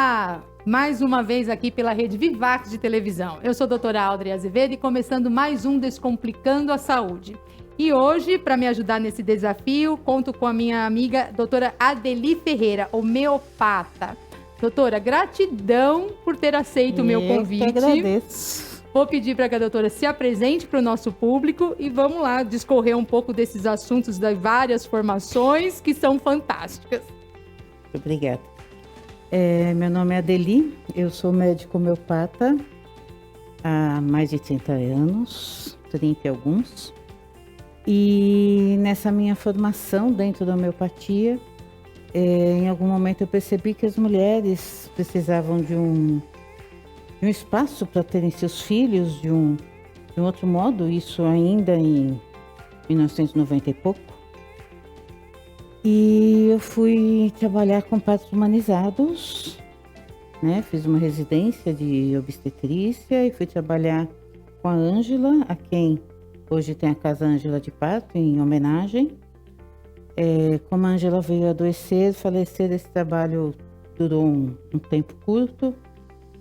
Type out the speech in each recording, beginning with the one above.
Olá! Mais uma vez aqui pela Rede Vivax de televisão. Eu sou a doutora Audrey Azevedo e começando mais um Descomplicando a Saúde. E hoje, para me ajudar nesse desafio, conto com a minha amiga doutora Adeli Ferreira, homeopata. Doutora, gratidão por ter aceito o meu convite. Eu que agradeço. Vou pedir para que a doutora se apresente para o nosso público e vamos lá discorrer um pouco desses assuntos das várias formações que são fantásticas. Obrigada. Meu nome é Adeli, eu sou médico homeopata há mais de 30 anos, 30 e alguns. E nessa minha formação dentro da homeopatia, em algum momento eu percebi que as mulheres precisavam de um espaço para terem seus filhos de um outro modo, isso ainda em 1990 e pouco. E eu fui trabalhar com partos humanizados, né? Fiz uma residência de obstetrícia e fui trabalhar com a Ângela, a quem hoje tem a Casa Ângela de Parto, em homenagem. Como a Ângela veio adoecer, falecer, esse trabalho durou um tempo curto,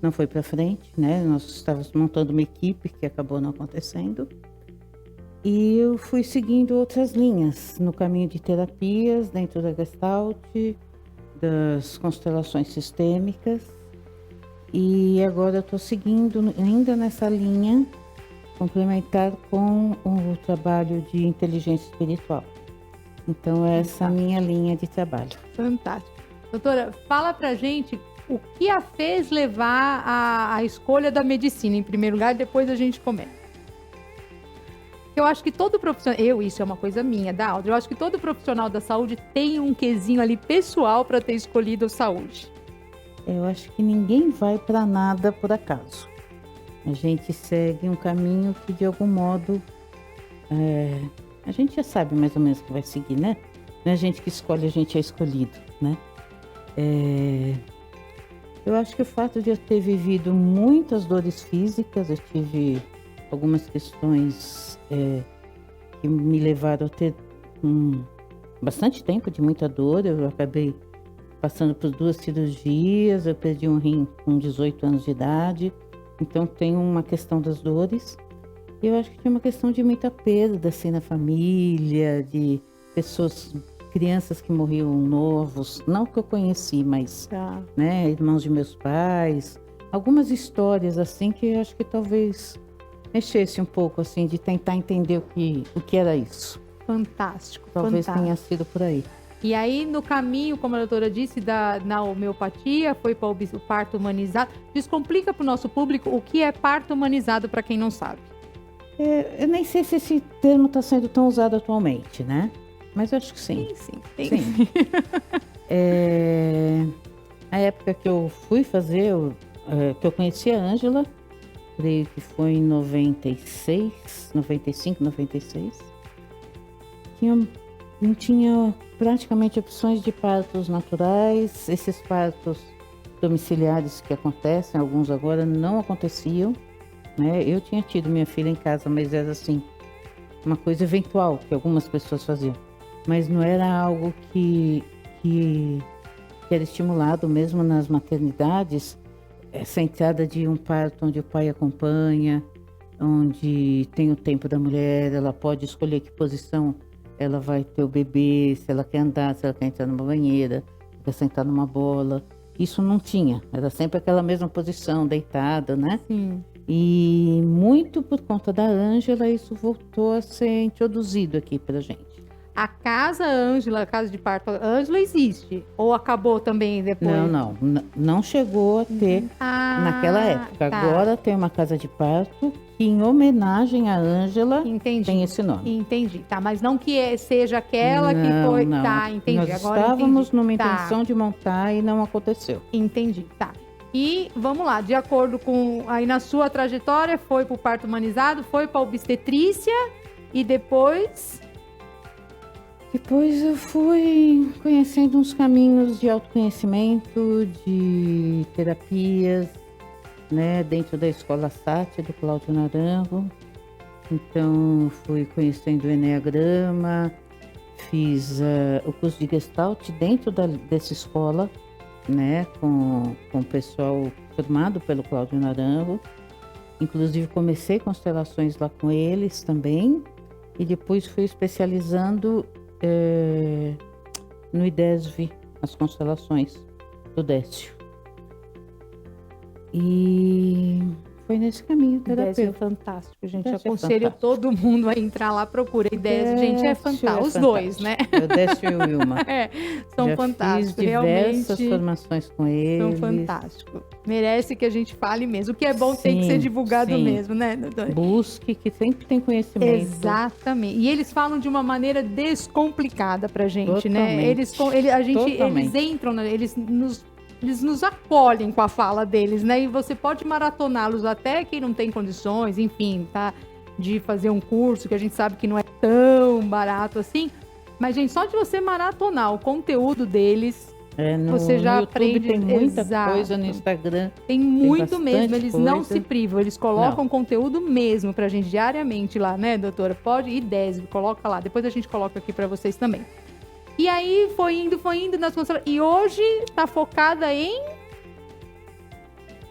não foi para frente, né? Nós estávamos montando uma equipe que acabou não acontecendo. E eu fui seguindo outras linhas no caminho de terapias dentro da Gestalt, das constelações sistêmicas. E agora eu estou seguindo ainda nessa linha, complementar com o trabalho de inteligência espiritual. Então, essa é a minha linha de trabalho. Fantástico. Doutora, fala pra gente o que a fez levar à escolha da medicina, em primeiro lugar, e depois a gente comenta. Eu acho que todo profissional, isso é uma coisa minha, da Audrey, eu acho que todo profissional da saúde tem um quesinho ali pessoal para ter escolhido a saúde. Eu acho que ninguém vai para nada por acaso. A gente segue um caminho que, de algum modo, a gente já sabe mais ou menos que vai seguir, né? Não é a gente que escolhe, a gente é escolhido, né? Eu acho que o fato de eu ter vivido muitas dores físicas, eu tive algumas questões que me levaram a ter bastante tempo de muita dor. Eu acabei passando por 2 cirurgias, eu perdi um rim com 18 anos de idade, então tem uma questão das dores. Eu acho que tinha uma questão de muita perda assim, na família, de pessoas, crianças que morriam novos, não que eu conheci, mas né, irmãos de meus pais, algumas histórias assim que eu acho que talvez mexesse um pouco, assim, de tentar entender o que era isso. Fantástico. Talvez tenha sido por aí. E aí, no caminho, como a doutora disse, na homeopatia, foi para o parto humanizado. Descomplica para o nosso público o que é parto humanizado, para quem não sabe. Eu nem sei se esse termo está sendo tão usado atualmente, né? Mas eu acho que sim. Sim. A época que eu fui fazer, que eu conheci a Ângela, creio que foi em 96, 95, 96. Não tinha praticamente opções de partos naturais. Esses partos domiciliares que acontecem, alguns agora, não aconteciam, né? Eu tinha tido minha filha em casa, mas era assim, uma coisa eventual que algumas pessoas faziam. Mas não era algo que era estimulado mesmo nas maternidades. Essa entrada de um parto onde o pai acompanha, onde tem o tempo da mulher, ela pode escolher que posição ela vai ter o bebê, se ela quer andar, se ela quer entrar numa banheira, se quer sentar numa bola. Isso não tinha, era sempre aquela mesma posição, deitada, né? Sim. E muito por conta da Ângela, isso voltou a ser introduzido aqui pra gente. A Casa Ângela, a casa de parto Ângela existe? Ou acabou também depois? Não chegou a ter naquela época. Tá. Agora tem uma casa de parto que, em homenagem à Ângela, tem esse nome. Entendi, tá, mas não que seja aquela que foi... Não. Tá, entendi. Nós estávamos numa intenção de montar e não aconteceu. Entendi, tá. E vamos lá, de acordo com... Aí na sua trajetória, foi para o parto humanizado, foi para a obstetrícia e depois... Depois eu fui conhecendo uns caminhos de autoconhecimento, de terapias, né, dentro da Escola Sati, do Cláudio Naranjo. Então, fui conhecendo o Enneagrama, fiz o curso de Gestalt dentro dessa escola, né, com o pessoal formado pelo Cláudio Naranjo. Inclusive comecei constelações lá com eles também, e depois fui especializando no IDESV, as constelações do Décio. E foi nesse caminho Décio é terapêutico. fantástico, gente. Décio é Aconselho fantástico. todo mundo a entrar lá, procura. E Décio, gente, é fantástico. Os dois, né? O Décio e o Wilma. São Já fantásticos, fiz diversas realmente. formações com eles. São fantásticos. Merece que a gente fale mesmo. O que é bom tem que ser Sim, divulgado sim. mesmo, né, doutora? Busque, que sempre tem conhecimento. Exatamente. E eles falam de uma maneira descomplicada pra gente, né? Totalmente. Eles entram, eles nos acolhem com a fala deles, né? E você pode maratoná-los até quem não tem condições, enfim, tá? De fazer um curso que a gente sabe que não é tão barato assim. Mas, gente, só de você maratonar o conteúdo deles, você já no YouTube aprende. tem muita Exato. coisa, no Instagram Tem muito bastante mesmo, eles não coisa. se privam, eles colocam conteúdo mesmo pra gente diariamente lá, né, doutora? Pode ir 10, coloca lá, depois a gente coloca aqui pra vocês também. E aí foi indo nas constelações. E hoje tá focada em...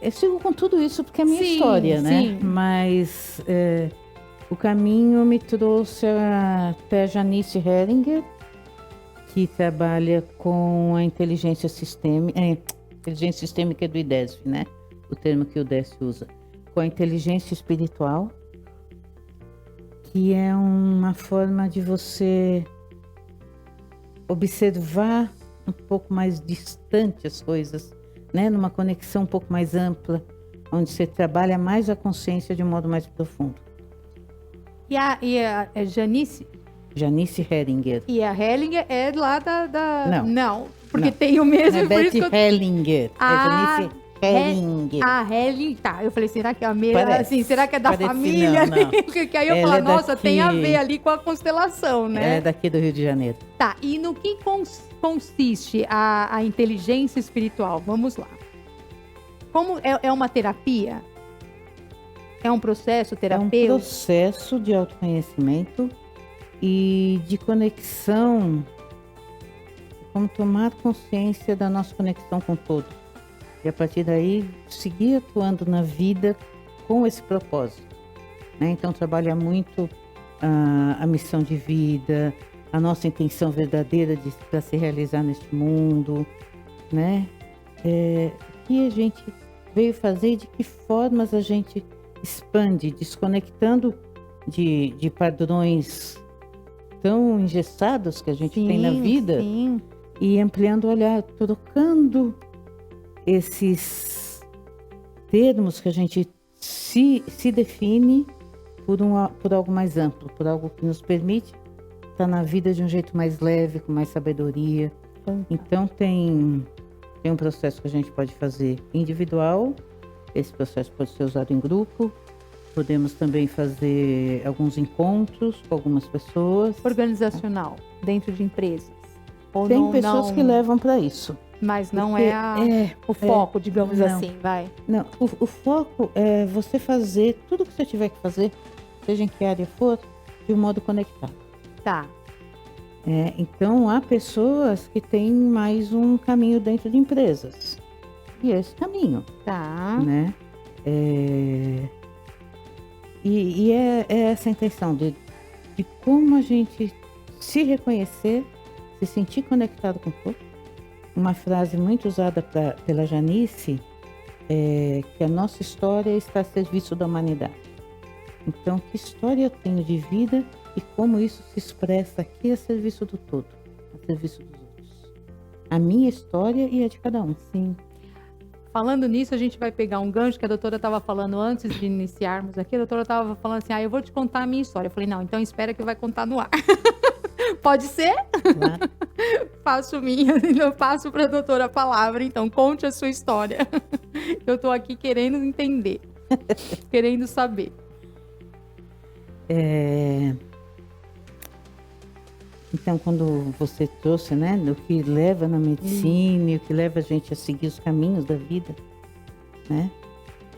Eu sigo com tudo isso porque é minha Sim, história, né? sim. Mas o caminho me trouxe até a Janice Heringer, que trabalha com a inteligência sistêmica. Inteligência sistêmica é do IDESV, né? O termo que o Décio usa. Com a inteligência espiritual, que é uma forma de você observar um pouco mais distante as coisas, né? Numa conexão um pouco mais ampla, onde você trabalha mais a consciência de um modo mais profundo. E a Janice? Janice Heringer. E a Hellinger é lá da... Não. Porque Não. tem o mesmo... É por isso Betty que eu- Hellinger. Ah, É Janice Heringer. A Hellinger, tá. Eu falei, será que é a mesma? Parece. Assim, será que é da Parece, família? não. Porque aí eu Ela falo, é nossa, daqui. tem a ver ali com a constelação, né? É daqui do Rio de Janeiro. Tá, e no que consiste a inteligência espiritual? Vamos lá. Como é uma terapia? É um processo É um terapêutico? processo de autoconhecimento e de conexão, como tomar consciência da nossa conexão com todos. E a partir daí, seguir atuando na vida com esse propósito, né? Então, trabalha muito a missão de vida, a nossa intenção verdadeira para se realizar neste mundo, né? O que a gente veio fazer e de que formas a gente expande, desconectando de padrões tão engessados que a gente tem na vida, Sim. e ampliando o olhar, trocando esses termos que a gente se define por algo mais amplo, por algo que nos permite estar na vida de um jeito mais leve, com mais sabedoria. Então tem um processo que a gente pode fazer individual, esse processo pode ser usado em grupo, podemos também fazer alguns encontros com algumas pessoas. Organizacional, dentro de empresas. Ou Tem não, pessoas que levam para isso. Mas não Porque o foco, digamos não. assim, vai. Não, o foco é você fazer tudo que você tiver que fazer, seja em que área for, de um modo conectado. Tá. Então, há pessoas que têm mais um caminho dentro de empresas. E é esse caminho, Tá. né? E é essa a intenção de como a gente se reconhecer, se sentir conectado com o todo. Uma frase muito usada pela Janice é que a nossa história está a serviço da humanidade. Então, que história eu tenho de vida e como isso se expressa aqui a serviço do todo, a serviço dos outros. A minha história e a de cada um. Sim. Falando nisso, a gente vai pegar um gancho que a doutora estava falando antes de iniciarmos aqui. A doutora estava falando assim, eu vou te contar a minha história. Eu falei, não, então espera que vai contar no ar. Pode ser? Claro. Faço minha, eu passo para a doutora a palavra. Então, conte a sua história. Eu estou aqui querendo entender, querendo saber. Então, quando você trouxe, né, o que leva na medicina, o que leva a gente a seguir os caminhos da vida, né?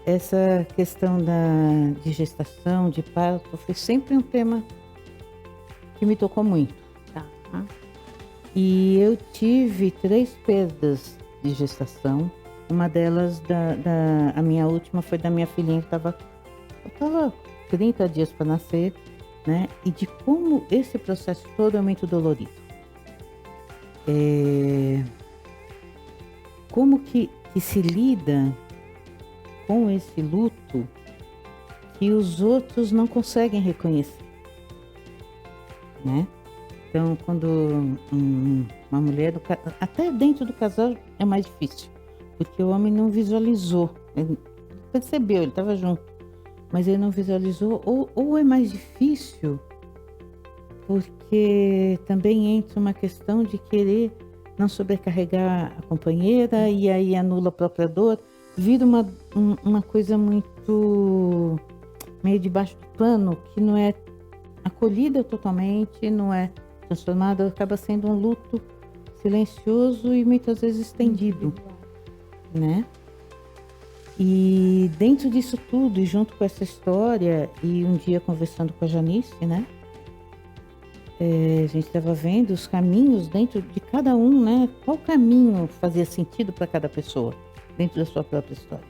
Essa questão de gestação, de parto, foi sempre um tema que me tocou muito. Tá. E eu tive 3 perdas de gestação. Uma delas, a minha última, foi da minha filhinha que estava 30 dias para nascer, né? E de como esse processo todo é muito dolorido. Como que se lida com esse luto que os outros não conseguem reconhecer, né? Então, quando uma mulher, até dentro do casal é mais difícil, porque o homem não visualizou, ele percebeu, ele estava junto, mas ele não visualizou, ou é mais difícil, porque também entra uma questão de querer não sobrecarregar a companheira e aí anula a própria dor, vira uma coisa muito meio debaixo do pano, que não é acolhida totalmente, não é transformada, acaba sendo um luto silencioso e muitas vezes estendido, né? E dentro disso tudo, e junto com essa história, e um dia conversando com a Janice, né? A gente estava vendo os caminhos dentro de cada um, né? Qual caminho fazia sentido para cada pessoa, dentro da sua própria história.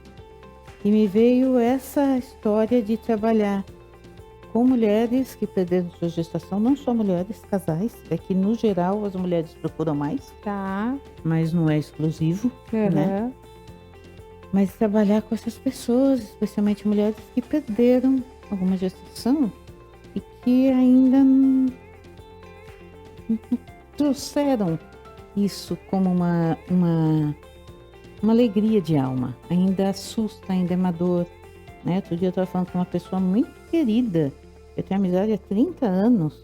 E me veio essa história de trabalhar com mulheres que perderam sua gestação, não só mulheres, casais, é que no geral as mulheres procuram mais, Tá. mas não é exclusivo, Uhum. né? Mas trabalhar com essas pessoas, especialmente mulheres que perderam alguma gestação e que ainda não trouxeram isso como uma alegria de alma. Ainda assusta, ainda é uma dor, né? Outro dia eu estava falando com uma pessoa muito querida, eu tenho amizade há 30 anos,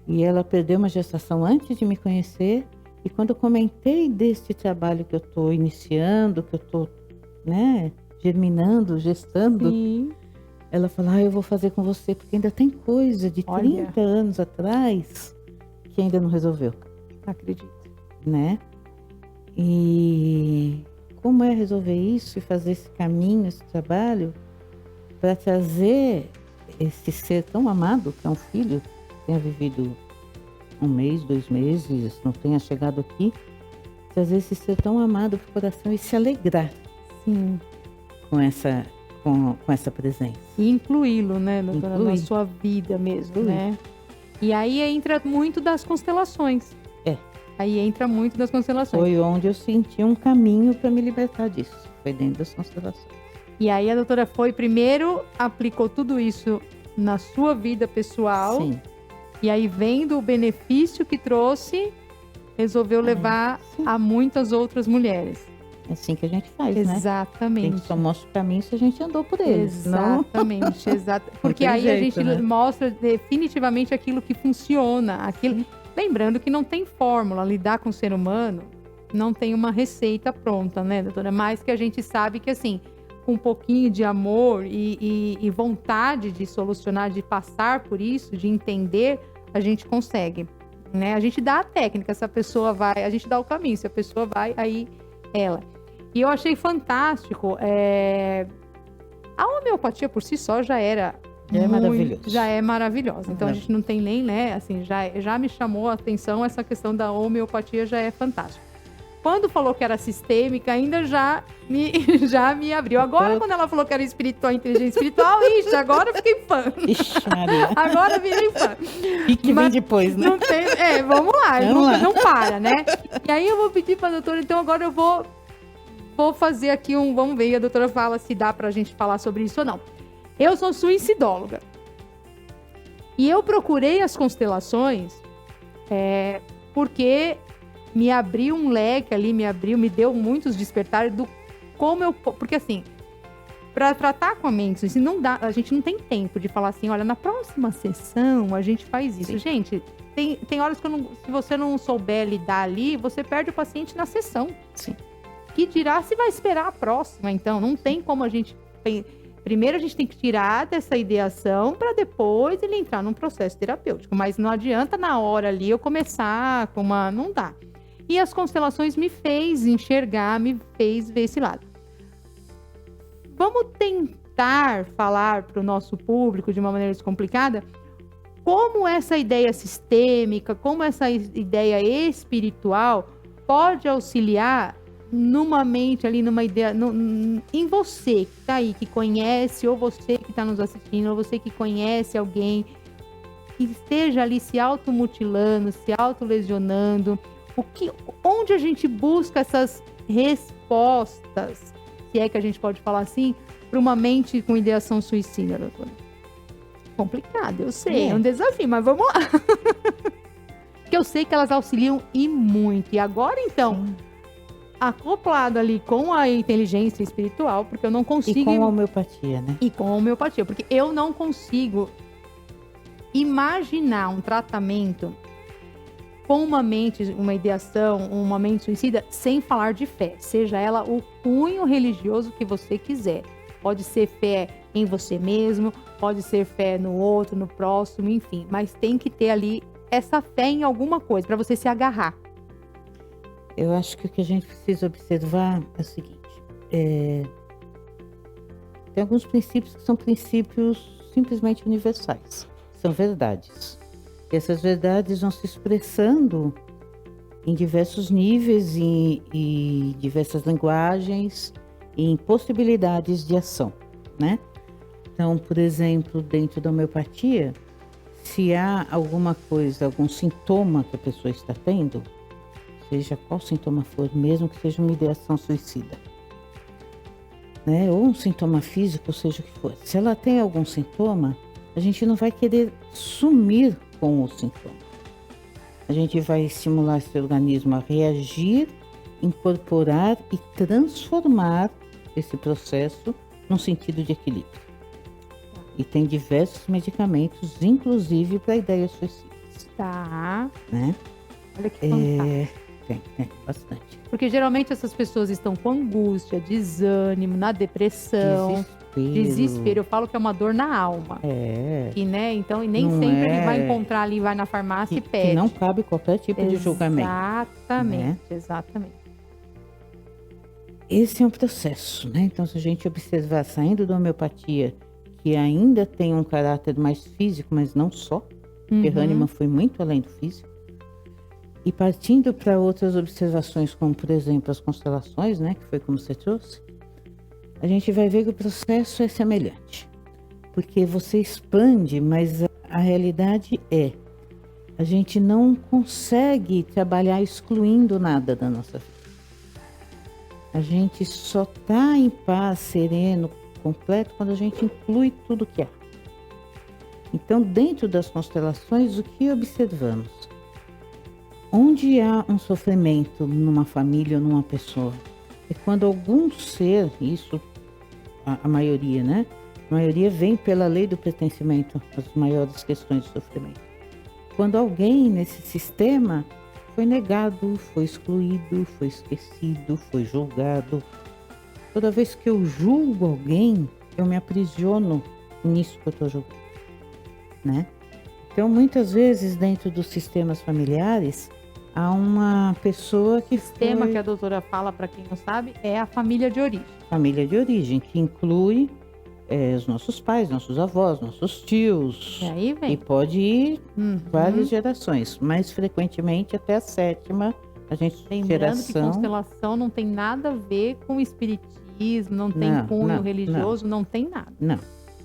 e ela perdeu uma gestação antes de me conhecer, e quando eu comentei desse trabalho que eu estou iniciando, que eu estou, né, germinando, gestando, Sim. ela falou, eu vou fazer com você, porque ainda tem coisa de 30 anos atrás que ainda não resolveu. Acredito. Né? E como é resolver isso e fazer esse caminho, esse trabalho, para trazer esse ser tão amado, que é um filho, que tenha vivido 1 mês, 2 meses, não tenha chegado aqui, trazer esse ser tão amado para o coração e se alegrar. Sim. Com essa presença. E incluí-lo, né, doutora, Incluir. na sua vida mesmo, né? E aí entra muito das constelações. Aí entra muito das constelações. Foi onde eu senti um caminho para me libertar disso. Foi dentro das constelações. E aí a doutora foi, primeiro, aplicou tudo isso na sua vida pessoal. Sim. E aí, vendo o benefício que trouxe, resolveu levar sim. a muitas outras mulheres. É assim que a gente faz, né? Exatamente. A gente só mostra o caminho se a gente andou por ele. Exatamente, exato. Porque tem aí a jeito, gente né? mostra definitivamente aquilo que funciona. Aquilo... Lembrando que não tem fórmula, lidar com o ser humano não tem uma receita pronta, né, doutora? Mas que a gente sabe que, assim, com um pouquinho de amor e vontade de solucionar, de passar por isso, de entender, a gente consegue, né? A gente dá a técnica, se a pessoa vai, a gente dá o caminho, se a pessoa vai, aí ela. E eu achei fantástico, a homeopatia por si só já era já é maravilhosa. Então a gente não tem nem, né, assim, já me chamou a atenção essa questão da homeopatia, já é fantástico. Quando falou que era sistêmica, ainda já me abriu. Agora, quando ela falou que era espiritual, inteligência espiritual, ixi, agora eu fiquei fã. Ixi, Maria. Agora eu virei fã. E que vem depois, né? Não tem, vamos lá, não para, né? E aí eu vou pedir pra doutora, então agora eu vou fazer aqui vamos ver, e a doutora fala se dá pra gente falar sobre isso ou não. Eu sou suicidóloga. E eu procurei as constelações porque me abriu um leque ali, me deu muitos despertares do como porque assim, para tratar com a mente, assim, não dá, a gente não tem tempo de falar assim, olha, na próxima sessão a gente faz isso. Sim. Gente, tem horas que se você não souber lidar ali, você perde o paciente na sessão. Sim. Que dirá se vai esperar a próxima, então, não tem como a gente... Primeiro a gente tem que tirar dessa ideação para depois ele entrar num processo terapêutico. Mas não adianta na hora ali eu começar com uma... Não dá. E as constelações me fez enxergar, me fez ver esse lado. Vamos tentar falar para o nosso público de uma maneira descomplicada como essa ideia sistêmica, como essa ideia espiritual pode auxiliar numa mente ali, numa ideia, em você que tá aí, que conhece, ou você que tá nos assistindo, ou você que conhece alguém que esteja ali se automutilando, se autolesionando, onde a gente busca essas respostas, se é que a gente pode falar assim, para uma mente com ideação suicida, doutora? Complicado, eu sei, é um desafio, mas vamos lá. Porque eu sei que elas auxiliam e muito. E agora, então, acoplado ali com a inteligência espiritual, porque eu não consigo... E com a homeopatia, né? E com a homeopatia, porque eu não consigo imaginar um tratamento com uma mente, uma ideação, uma mente suicida, sem falar de fé. Seja ela o cunho religioso que você quiser. Pode ser fé em você mesmo, pode ser fé no outro, no próximo, enfim. Mas tem que ter ali essa fé em alguma coisa, para você se agarrar. Eu acho que o que a gente precisa observar é o seguinte. Tem alguns princípios que são princípios simplesmente universais. São verdades. E essas verdades vão se expressando em diversos níveis e diversas linguagens e em possibilidades de ação, né? Então, por exemplo, dentro da homeopatia, se há alguma coisa, algum sintoma que a pessoa está tendo, seja qual sintoma for, mesmo que seja uma ideação suicida, né? Ou um sintoma físico, seja o que for. Se ela tem algum sintoma, a gente não vai querer sumir com o sintoma. A gente vai estimular esse organismo a reagir, incorporar e transformar esse processo num sentido de equilíbrio. E tem diversos medicamentos, inclusive para ideias suicidas. Tá. Né? Olha que fantástico. Tem bastante. Porque geralmente essas pessoas estão com angústia, desânimo, na depressão, desespero. Eu falo que é uma dor na alma. E, né? Então, e nem sempre ele vai encontrar ali, vai na farmácia e pede. Que não cabe qualquer tipo de julgamento. Exatamente, né? Exatamente. Esse é um processo, né? Então, se a gente observar, saindo da homeopatia, que ainda tem um caráter mais físico, mas não só, porque Hahnemann foi muito além do físico, e partindo para outras observações, como, por exemplo, as constelações, né? Que foi como você trouxe, a gente vai ver que o processo é semelhante. Porque você expande, mas a realidade a gente não consegue trabalhar excluindo nada da nossa vida. A gente só está em paz, sereno, completo, quando a gente inclui tudo que há. Então, dentro das constelações, o que observamos? Onde há um sofrimento numa família ou numa pessoa, é quando algum ser, isso a maioria, né? A maioria vem pela lei do pertencimento, as maiores questões de sofrimento. Quando alguém nesse sistema foi negado, foi excluído, foi esquecido, foi julgado. Toda vez que eu julgo alguém, eu me aprisiono nisso que eu estou julgando, né? Então, muitas vezes, dentro dos sistemas familiares, há uma pessoa que O sistema que a doutora fala, para quem não sabe, é a família de origem. Família de origem, que inclui os nossos pais, nossos avós, nossos tios. E aí vem. E pode ir várias gerações, mais frequentemente até a 7ª Lembrando que constelação não tem nada a ver com espiritismo, não tem cunho religioso, não tem nada. Não.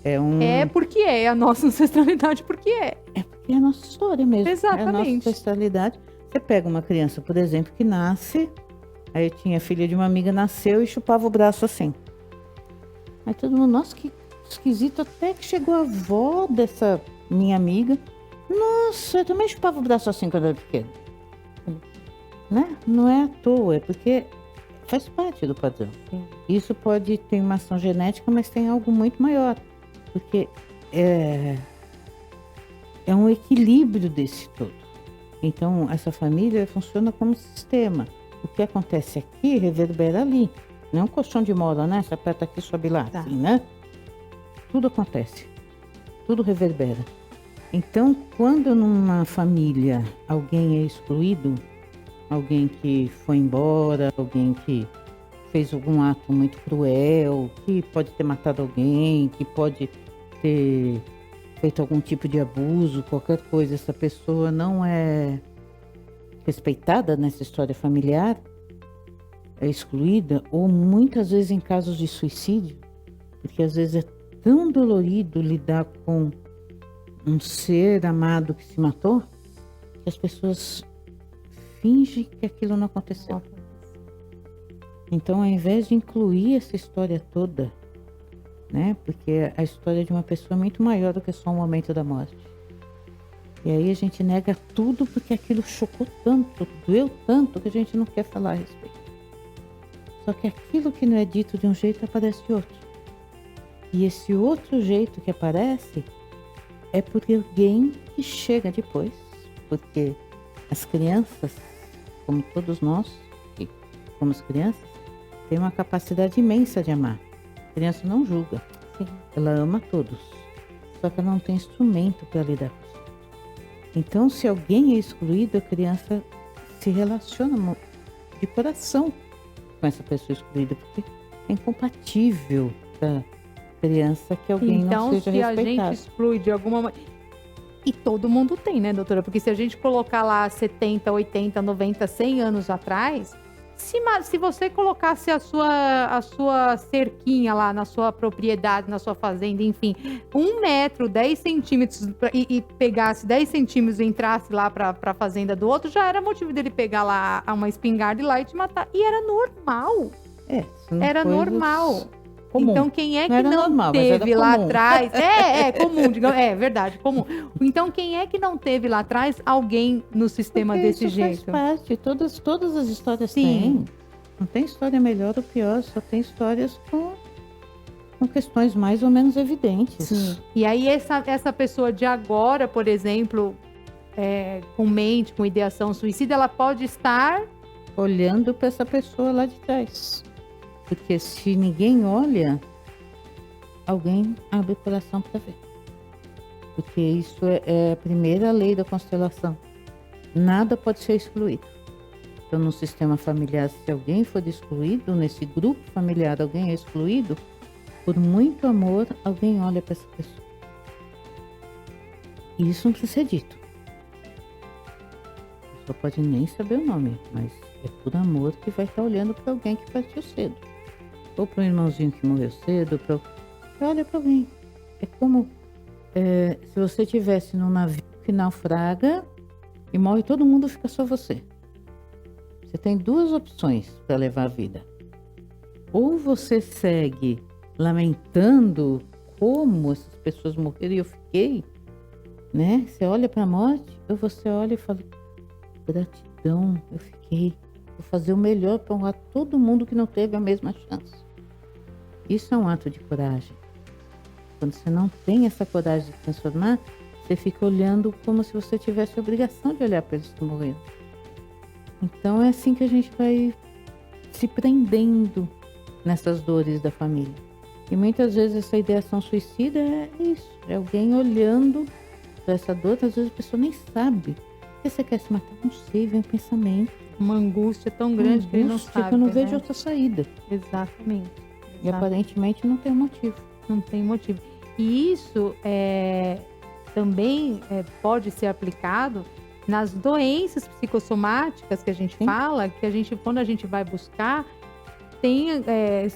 É porque é a nossa ancestralidade, porque é. É porque é a nossa história mesmo. Exatamente. É a nossa ancestralidade. Você pega uma criança, por exemplo, que nasce, aí eu tinha filha de uma amiga, nasceu e chupava o braço assim. Aí todo mundo, nossa, que esquisito, até que chegou a avó dessa minha amiga. Nossa, eu também chupava o braço assim quando eu era pequena. Né? Não é à toa, é porque faz parte do padrão. Sim. Isso pode ter uma ação genética, mas tem algo muito maior. Porque é um equilíbrio desse todo. Então, essa família funciona como sistema. O que acontece aqui reverbera ali. Não é um colchão de mola, né? Você aperta aqui, sobe lá, assim, né? Tudo acontece. Tudo reverbera. Então, quando numa família alguém é excluído, alguém que foi embora, alguém que fez algum ato muito cruel, que pode ter matado alguém, que pode ter feito algum tipo de abuso, qualquer coisa, essa pessoa não é respeitada nessa história familiar, é excluída, ou muitas vezes em casos de suicídio, porque às vezes é tão dolorido lidar com um ser amado que se matou, que as pessoas fingem que aquilo não aconteceu. Então, ao invés de incluir essa história toda, né? Porque a história de uma pessoa é muito maior do que só o momento da morte. E aí a gente nega tudo porque aquilo chocou tanto, doeu tanto, que a gente não quer falar a respeito. Só que aquilo que não é dito de um jeito aparece de outro. E esse outro jeito que aparece é por alguém que chega depois. Porque as crianças, como todos nós, que somos crianças, têm uma capacidade imensa de amar. A criança não julga, ela ama todos. Só que ela não tem instrumento para lidar com isso. Então, se alguém é excluído, a criança se relaciona de coração com essa pessoa excluída, porque é incompatível para criança que alguém não seja respeitado. Então, se a gente exclui de alguma maneira... E todo mundo tem, né, doutora? Porque se a gente colocar lá 70, 80, 90, 100 anos atrás, se você colocasse a sua cerquinha lá na sua propriedade, na sua fazenda, enfim, 1 metro, 10 centímetros, e pegasse 10 centímetros e entrasse lá para a fazenda do outro, já era motivo dele pegar lá uma espingarda e ir lá e te matar. E era normal. Era normal. Comum. Então, quem é que não teve lá atrás... É comum, digamos, é verdade, comum. Então, quem é que não teve lá atrás alguém no sistema desse jeito? Faz parte, todas as histórias têm. Não tem história melhor ou pior, só tem histórias com questões mais ou menos evidentes. Sim. E aí, essa pessoa de agora, por exemplo, com mente, com ideação suicida, ela pode estar... olhando para essa pessoa lá de trás. Porque se ninguém olha, alguém abre o coração para ver. Porque isso é a primeira lei da constelação. Nada pode ser excluído. Então, no sistema familiar, se alguém for excluído, nesse grupo familiar alguém é excluído, por muito amor, alguém olha para essa pessoa. E isso não precisa ser dito. A pessoa pode nem saber o nome, mas é por amor que vai estar olhando para alguém que partiu cedo. Ou para um irmãozinho que morreu cedo, olha para alguém. É como se você estivesse num navio que naufraga e morre todo mundo, fica só você. Você tem 2 opções para levar a vida. Ou você segue lamentando como essas pessoas morreram e eu fiquei, né? Você olha para a morte, ou você olha e fala, gratidão, eu fiquei. Vou fazer o melhor para honrar todo mundo que não teve a mesma chance. Isso é um ato de coragem. Quando você não tem essa coragem de transformar, você fica olhando como se você tivesse a obrigação de olhar para eles que estão morrendo. Então é assim que a gente vai se prendendo nessas dores da família. E muitas vezes essa ideação suicida é isso. É alguém olhando para essa dor, às vezes a pessoa nem sabe. Por que você quer se matar? Não sei, vem um pensamento. Uma angústia tão grande que ele não sabe. Que eu não vejo outra saída. Exatamente. E aparentemente não tem motivo. Não tem motivo. E isso também pode ser aplicado nas doenças psicossomáticas que a gente fala, que quando a gente vai buscar,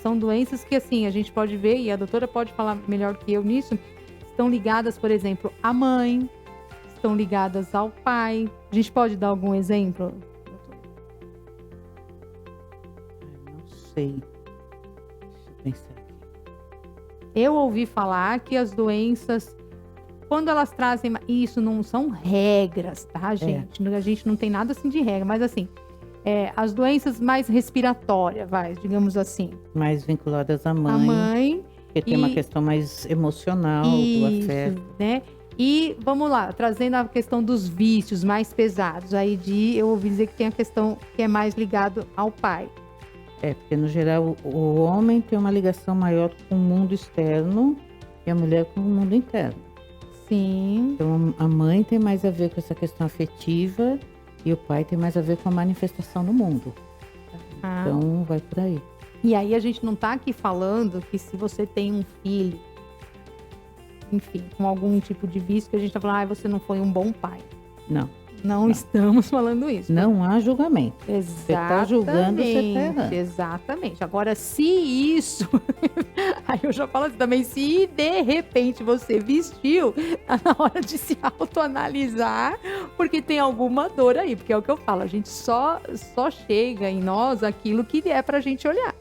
são doenças que assim, a gente pode ver, e a doutora pode falar melhor que eu nisso, estão ligadas, por exemplo, à mãe, estão ligadas ao pai. A gente pode dar algum exemplo, doutora? Não sei. Pensar. Eu ouvi falar que as doenças, quando elas trazem, isso não são regras, tá, gente? A gente não tem nada assim de regra, mas assim, as doenças mais respiratórias, digamos assim. Mais vinculadas à mãe. A mãe. Porque tem uma questão mais emocional do afeto. Né? E vamos lá, trazendo a questão dos vícios mais pesados. Aí eu ouvi dizer que tem a questão que é mais ligado ao pai. Porque no geral o homem tem uma ligação maior com o mundo externo e a mulher com o mundo interno. Sim. Então a mãe tem mais a ver com essa questão afetiva e o pai tem mais a ver com a manifestação no mundo. Então vai por aí. E aí a gente não tá aqui falando que se você tem um filho, enfim, com algum tipo de vício, que a gente tá falando, você não foi um bom pai. Não. Não estamos falando isso. Não há julgamento. Exatamente. Você está julgando, você está errando. Exatamente. Agora, se isso... Aí eu já falo assim também, se de repente você vestiu, tá na hora de se autoanalisar, porque tem alguma dor aí. Porque é o que eu falo, a gente só chega em nós aquilo que é pra gente olhar.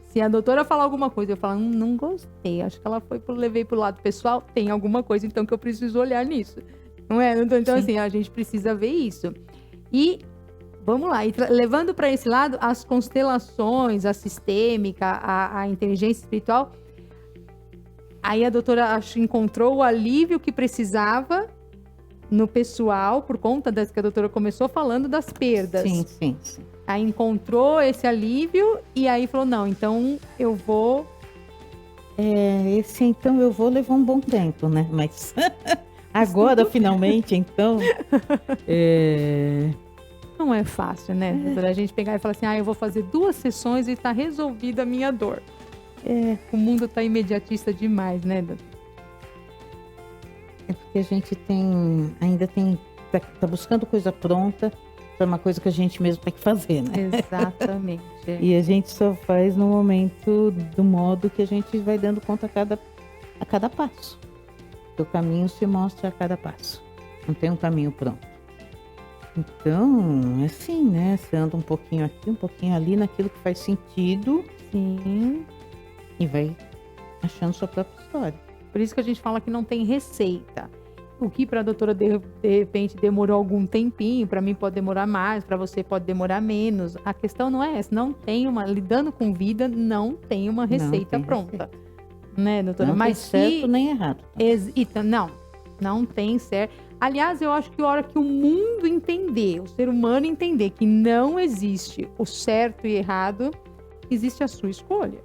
Se a doutora falar alguma coisa, eu falo, não gostei, acho que ela levei pro lado pessoal, tem alguma coisa então que eu preciso olhar nisso. Não é? Então, assim, a gente precisa ver isso. E vamos lá, levando para esse lado as constelações, a sistêmica, a inteligência espiritual. Aí a doutora acho encontrou o alívio que precisava no pessoal, por conta das que a doutora começou falando das perdas. Sim. Aí encontrou esse alívio e aí falou, não, então eu vou... Então eu vou levar um bom tempo, né? Mas agora, finalmente, então... Não é fácil, né, doutora? A gente pegar e falar assim, eu vou fazer 2 sessões e tá resolvida a minha dor. O mundo tá imediatista demais, né, doutora? É porque a gente tá buscando coisa pronta para uma coisa que a gente mesmo tem que fazer, né? Exatamente. E a gente só faz no momento do modo que a gente vai dando conta a cada passo. O caminho se mostra a cada passo. Não tem um caminho pronto. Então, é assim, né? Você anda um pouquinho aqui, um pouquinho ali, naquilo que faz sentido. Sim. E vai achando sua própria história. Por isso que a gente fala que não tem receita. O que para a doutora de repente demorou algum tempinho, para mim pode demorar mais, para você pode demorar menos. A questão não é essa, não tem lidando com vida, não tem uma receita pronta. Receita. Né, doutora? Não Mas tem certo nem errado. Não tem certo. Aliás, eu acho que a hora que o mundo entender, o ser humano entender que não existe o certo e errado, existe a sua escolha.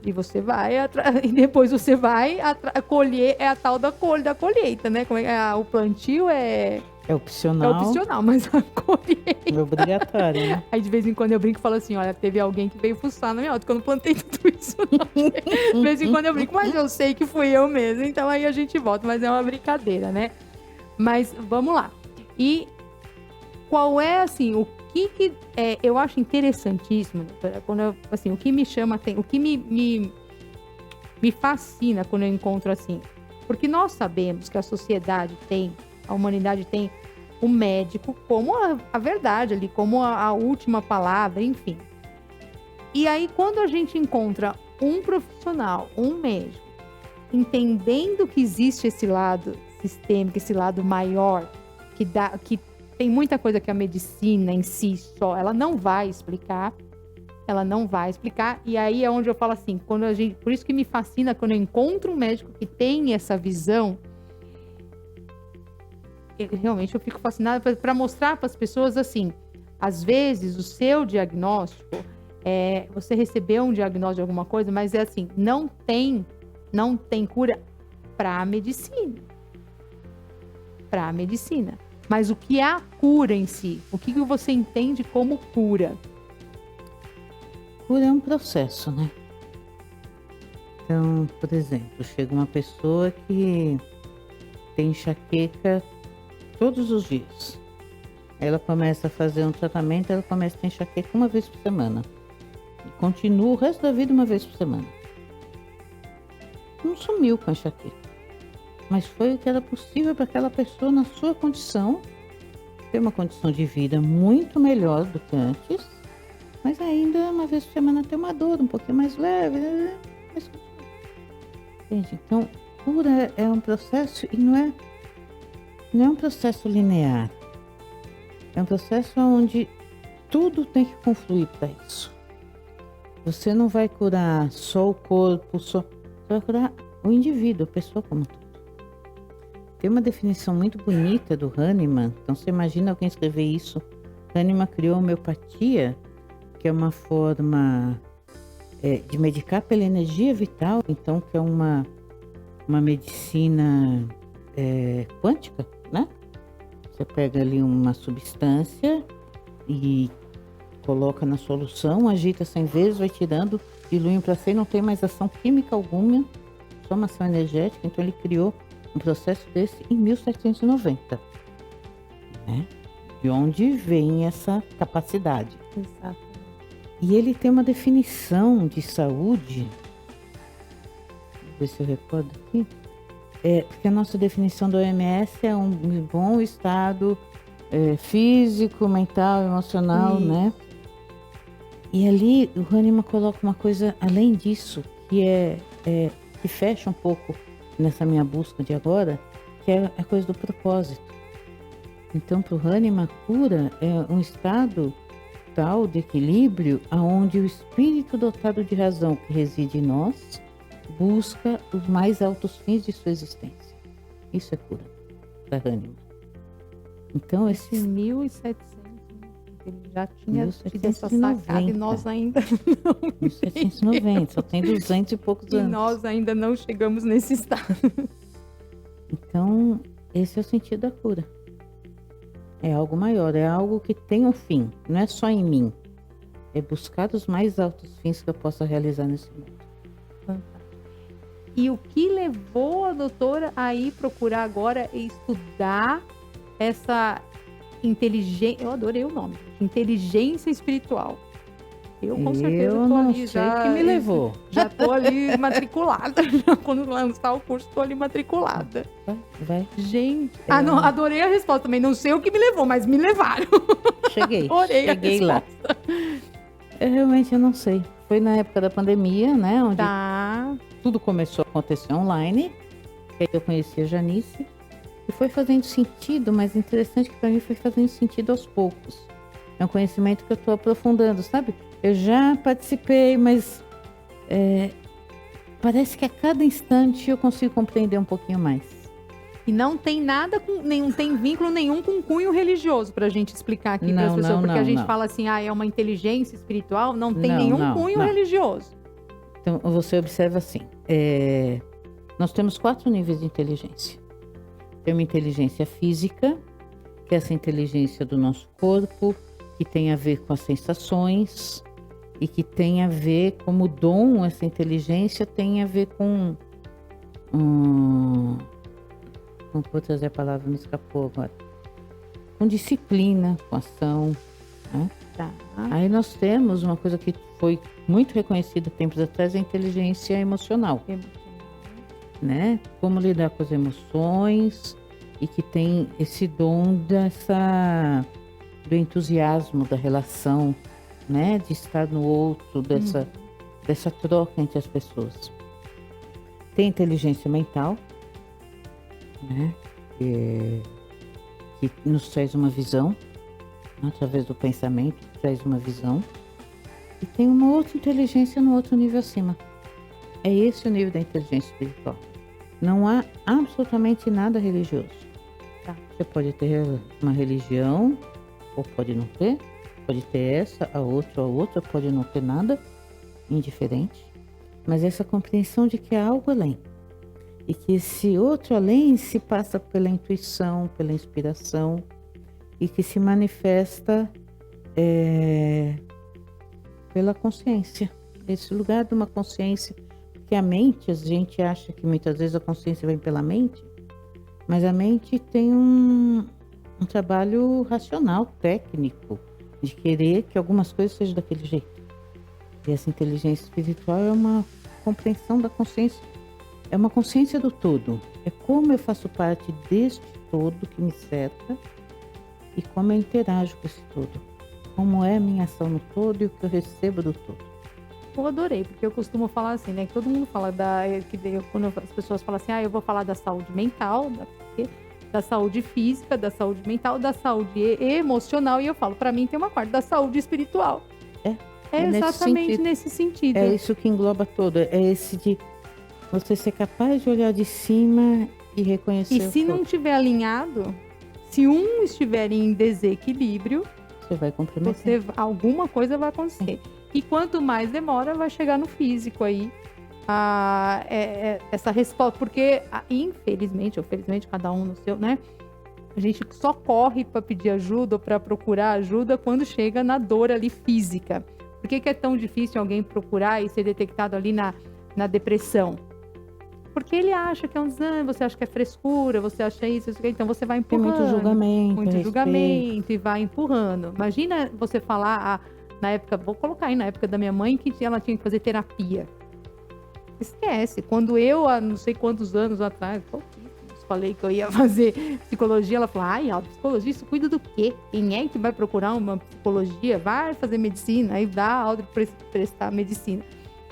E você vai, e depois você vai colher, é a tal da colheita, né? O plantio é opcional, mas a colheita é obrigatório, né? Aí de vez em quando eu brinco e falo assim, olha, teve alguém que veio fuçar na minha auto, que eu não plantei tudo isso não. De vez em quando eu brinco, mas eu sei que fui eu mesmo, então aí a gente volta, mas é uma brincadeira, né? Mas vamos lá. E qual é, assim, o que eu acho interessantíssimo, doutora, o que me chama, o que me fascina quando eu encontro assim, porque nós sabemos que a sociedade a humanidade tem o médico como a verdade ali, como a última palavra, enfim. E aí, quando a gente encontra um profissional, um médico, entendendo que existe esse lado sistêmico, esse lado maior, que tem muita coisa que a medicina em si só, ela não vai explicar, e aí é onde eu falo assim, por isso que me fascina quando eu encontro um médico que tem essa visão, realmente eu fico fascinada para mostrar para as pessoas assim, às vezes o seu diagnóstico, você recebeu um diagnóstico de alguma coisa, mas é assim, não tem cura para a medicina. Mas o que é a cura em si? O que você entende como cura? Cura é um processo, né? Então, por exemplo, chega uma pessoa que tem enxaqueca todos os dias. Ela começa a fazer um tratamento, ela começa a ter enxaqueca uma vez por semana. E continua o resto da vida uma vez por semana. Não sumiu com a enxaqueca. Mas foi o que era possível para aquela pessoa, na sua condição, ter uma condição de vida muito melhor do que antes, mas ainda uma vez por semana ter uma dor um pouquinho mais leve. Mas... Entende? Então, cura é um processo e não é um processo linear. É um processo onde tudo tem que confluir para isso. Você não vai curar só o corpo, você vai curar o indivíduo, a pessoa como um todo. Tem uma definição muito bonita do Hahnemann. Então, você imagina alguém escrever isso. Hahnemann criou a homeopatia, que é uma forma de medicar pela energia vital. Então, que é uma medicina quântica, né? Você pega ali uma substância e coloca na solução, agita 100 vezes, vai tirando, dilui para si, não tem mais ação química alguma, só uma ação energética. Então, ele criou um processo desse em 1790. né? De onde vem essa capacidade. Exato. E ele tem uma definição de saúde, vou ver se eu recordo aqui, porque a nossa definição do OMS é um bom estado físico, mental, emocional, né? E ali o Hahnemann coloca uma coisa além disso, que fecha um pouco nessa minha busca de agora, que é a coisa do propósito. Então, para o Hahnemann, a cura é um estado tal de equilíbrio aonde o espírito dotado de razão que reside em nós busca os mais altos fins de sua existência. Isso é cura para Hahnemann. Então, Esses 1.700, ele já tinha tido essa sacada e nós ainda não. 1790, só tem 200 e poucos anos. E nós ainda não chegamos nesse estado. Então, esse é o sentido da cura. É algo maior, é algo que tem um fim, não é só em mim. É buscar os mais altos fins que eu possa realizar nesse mundo. E o que levou a doutora a ir procurar agora estudar essa inteligência, eu adorei o nome, inteligência espiritual. Eu com certeza tô não ali sei já. Que me levou. Já tô ali matriculada. Quando lançar o curso, tô ali matriculada. Vai. Gente. Não, adorei a resposta também. Não sei o que me levou, mas me levaram. Cheguei Cheguei lá. Eu não sei. Foi na época da pandemia, né? Onde tudo começou a acontecer online. Aí eu conheci a Janice. E foi fazendo sentido, mas interessante que para mim foi fazendo sentido aos poucos. É um conhecimento que eu estou aprofundando, sabe? Eu já participei, mas parece que a cada instante eu consigo compreender um pouquinho mais. E não tem nada não tem vínculo nenhum com cunho religioso pra gente explicar aqui para as pessoas, porque a gente fala assim, é uma inteligência espiritual, não tem nenhum cunho religioso. Então você observa assim, nós temos 4 níveis de inteligência. Tem uma inteligência física, que é essa inteligência do nosso corpo, que tem a ver com as sensações e que tem a ver como dom, essa inteligência tem a ver com vou trazer a palavra, me escapou agora, com disciplina, com ação, né? Aí nós temos uma coisa que foi muito reconhecida tempos atrás, a inteligência emocional, né? Como lidar com as emoções e que tem esse dom do entusiasmo da relação, né? De estar no outro, dessa troca entre as pessoas. Tem inteligência mental, né? Que nos traz uma visão, através do pensamento, traz uma visão. E tem uma outra inteligência no outro nível acima. É esse o nível da inteligência espiritual. Não há absolutamente nada religioso. Você pode ter uma religião, ou pode não ter. Pode ter essa, a outra, pode não ter nada, indiferente. Mas essa compreensão de que há algo além. E que esse outro além se passa pela intuição, pela inspiração, e que se manifesta pela consciência. Esse lugar de uma consciência, porque a mente, a gente acha que muitas vezes a consciência vem pela mente, mas a mente tem um trabalho racional, técnico, de querer que algumas coisas sejam daquele jeito. E essa inteligência espiritual é uma compreensão da consciência, é uma consciência do todo. É como eu faço parte deste todo que me cerca e como eu interajo com esse todo. Como é a minha ação no todo e o que eu recebo do todo. Eu adorei, porque eu costumo falar assim, né? Que todo mundo fala quando as pessoas falam assim, eu vou falar da saúde mental, da saúde física, da saúde mental, da saúde emocional, e eu falo, para mim tem uma parte da saúde espiritual. É exatamente nesse sentido. É isso que engloba todo, é esse de você ser capaz de olhar de cima e reconhecer. E se não estiver alinhado, se um estiver em desequilíbrio, você vai comprometer. Alguma coisa vai acontecer. E quanto mais demora, vai chegar no físico aí. Essa resposta, porque infelizmente, ou felizmente, cada um no seu, né? A gente só corre para pedir ajuda ou para procurar ajuda quando chega na dor ali física. Por que é tão difícil alguém procurar e ser detectado ali na depressão? Porque ele acha que é um desânimo, você acha que é frescura, você acha isso, então você vai empurrando. Tem muito julgamento. Muito julgamento e vai empurrando. Imagina você falar, na época, vou colocar aí, na época da minha mãe, que ela tinha que fazer terapia. Esquece. Quando eu, há não sei quantos anos atrás, falei que eu ia fazer psicologia, ela falou, psicologia, isso cuida do quê? Quem é que vai procurar uma psicologia? Vai fazer medicina, aí dá aula de prestar medicina.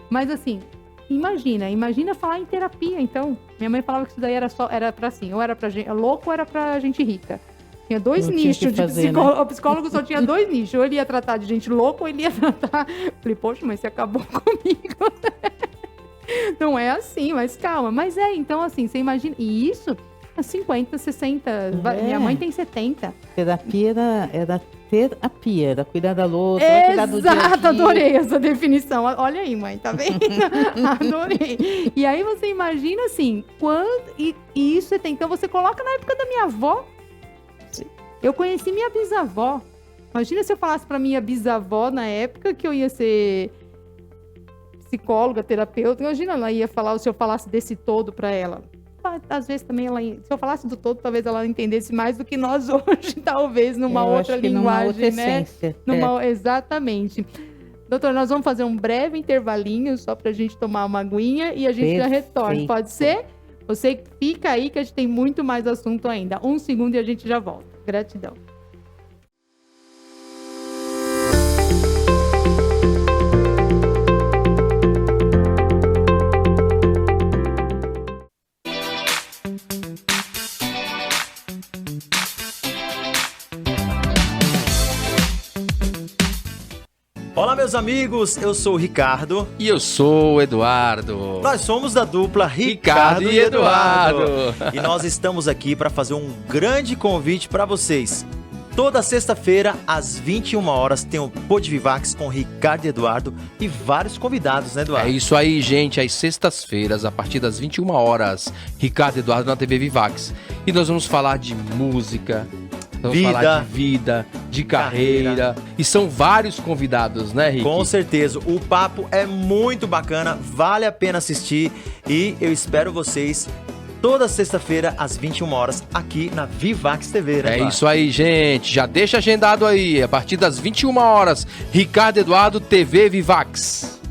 Mas assim, imagina falar em terapia, então. Minha mãe falava que isso daí era pra assim, ou era pra gente louco ou era pra gente rica. Tinha dois nichos de psicólogo. O psicólogo só tinha dois nichos. Ou ele ia tratar de gente louca, ou ele ia tratar... Falei, poxa, mas você acabou comigo. Não é assim, mas calma. Mas então assim, você imagina... E isso, 50, 60... Minha mãe tem 70. Terapia era terapia, era cuidar da louça, cuidar do dia a dia. Exato, adorei essa definição. Olha aí, mãe, tá vendo? Adorei. E aí você imagina assim, e isso você tem... Então você coloca na época da minha avó. Eu conheci minha bisavó. Imagina se eu falasse pra minha bisavó na época que eu ia ser psicóloga, terapeuta. Imagina, ela ia falar, se eu falasse desse todo pra ela. Às vezes também se eu falasse do todo, talvez ela entendesse mais do que nós hoje, talvez numa outra linguagem, numa outra essência. Exatamente. Doutor, nós vamos fazer um breve intervalinho só pra gente tomar uma aguinha e a gente já retorna. Pode ser? Você fica aí que a gente tem muito mais assunto ainda. 1 segundo e a gente já volta. Gratidão. Olá, meus amigos, eu sou o Ricardo. E eu sou o Eduardo. Nós somos da dupla Ricardo e Eduardo. E nós estamos aqui para fazer um grande convite para vocês. Toda sexta-feira, às 21 horas, tem o Pod Vivax com Ricardo e Eduardo e vários convidados, né, Eduardo? É isso aí, gente. Às sextas-feiras, a partir das 21 horas, Ricardo e Eduardo na TV Vivax. E nós vamos falar de música, vamos falar de vida, de carreira. E são vários convidados, né, Rick? Com certeza. O papo é muito bacana, vale a pena assistir. E eu espero vocês toda sexta-feira, às 21 horas, aqui na Vivax TV, né? É isso aí, gente. Já deixa agendado aí. A partir das 21 horas, Ricardo e Eduardo, TV Vivax.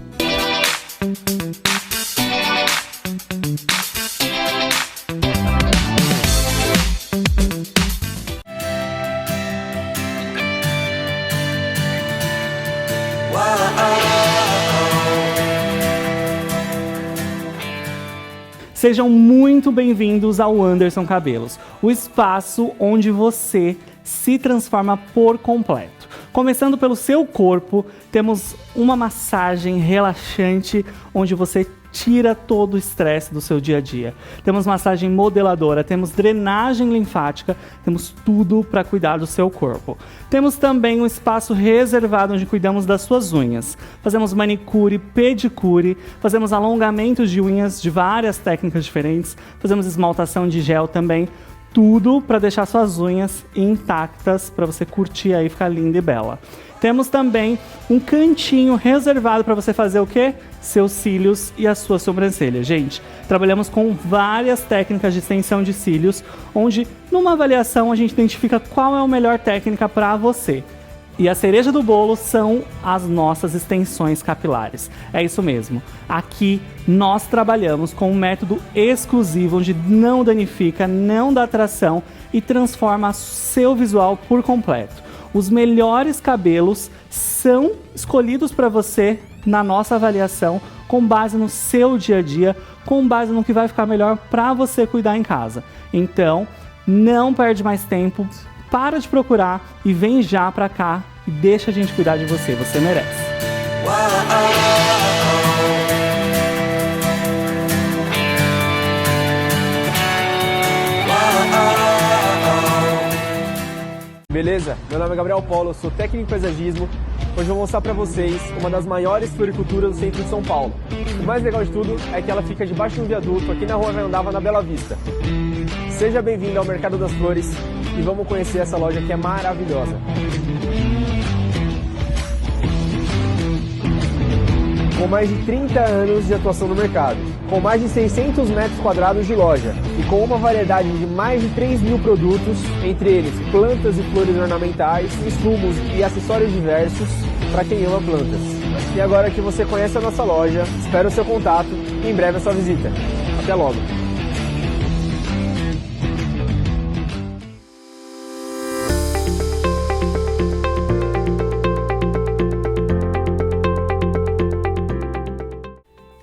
Sejam muito bem-vindos ao Anderson Cabelos, o espaço onde você se transforma por completo. Começando pelo seu corpo, temos uma massagem relaxante onde você tira todo o estresse do seu dia a dia. Temos massagem modeladora, temos drenagem linfática, temos tudo para cuidar do seu corpo. Temos também um espaço reservado onde cuidamos das suas unhas. Fazemos manicure, pedicure, fazemos alongamentos de unhas de várias técnicas diferentes, fazemos esmaltação de gel também. Tudo para deixar suas unhas intactas, para você curtir aí e ficar linda e bela. Temos também um cantinho reservado para você fazer o quê? Seus cílios e a sua sobrancelha. Gente, trabalhamos com várias técnicas de extensão de cílios, onde numa avaliação a gente identifica qual é a melhor técnica para você. E a cereja do bolo são as nossas extensões capilares. É isso mesmo. Aqui nós trabalhamos com um método exclusivo onde não danifica, não dá tração e transforma seu visual por completo. Os melhores cabelos são escolhidos para você na nossa avaliação, com base no seu dia a dia, com base no que vai ficar melhor para você cuidar em casa. Então, não perde mais tempo, para de procurar e vem já para cá e deixa a gente cuidar de você, você merece. Beleza? Meu nome é Gabriel Paulo, eu sou técnico em paisagismo. Hoje eu vou mostrar pra vocês uma das maiores floriculturas do centro de São Paulo. O mais legal de tudo é que ela fica debaixo de um viaduto aqui na rua Andava, na Bela Vista. Seja bem-vindo ao Mercado das Flores e vamos conhecer essa loja que é maravilhosa. com mais de 30 anos de atuação no mercado, com mais de 600 metros quadrados de loja e com uma variedade de mais de 3.000 produtos, entre eles plantas e flores ornamentais, insumos e acessórios diversos para quem ama plantas. E agora que você conhece a nossa loja, espero o seu contato e em breve a sua visita. Até logo!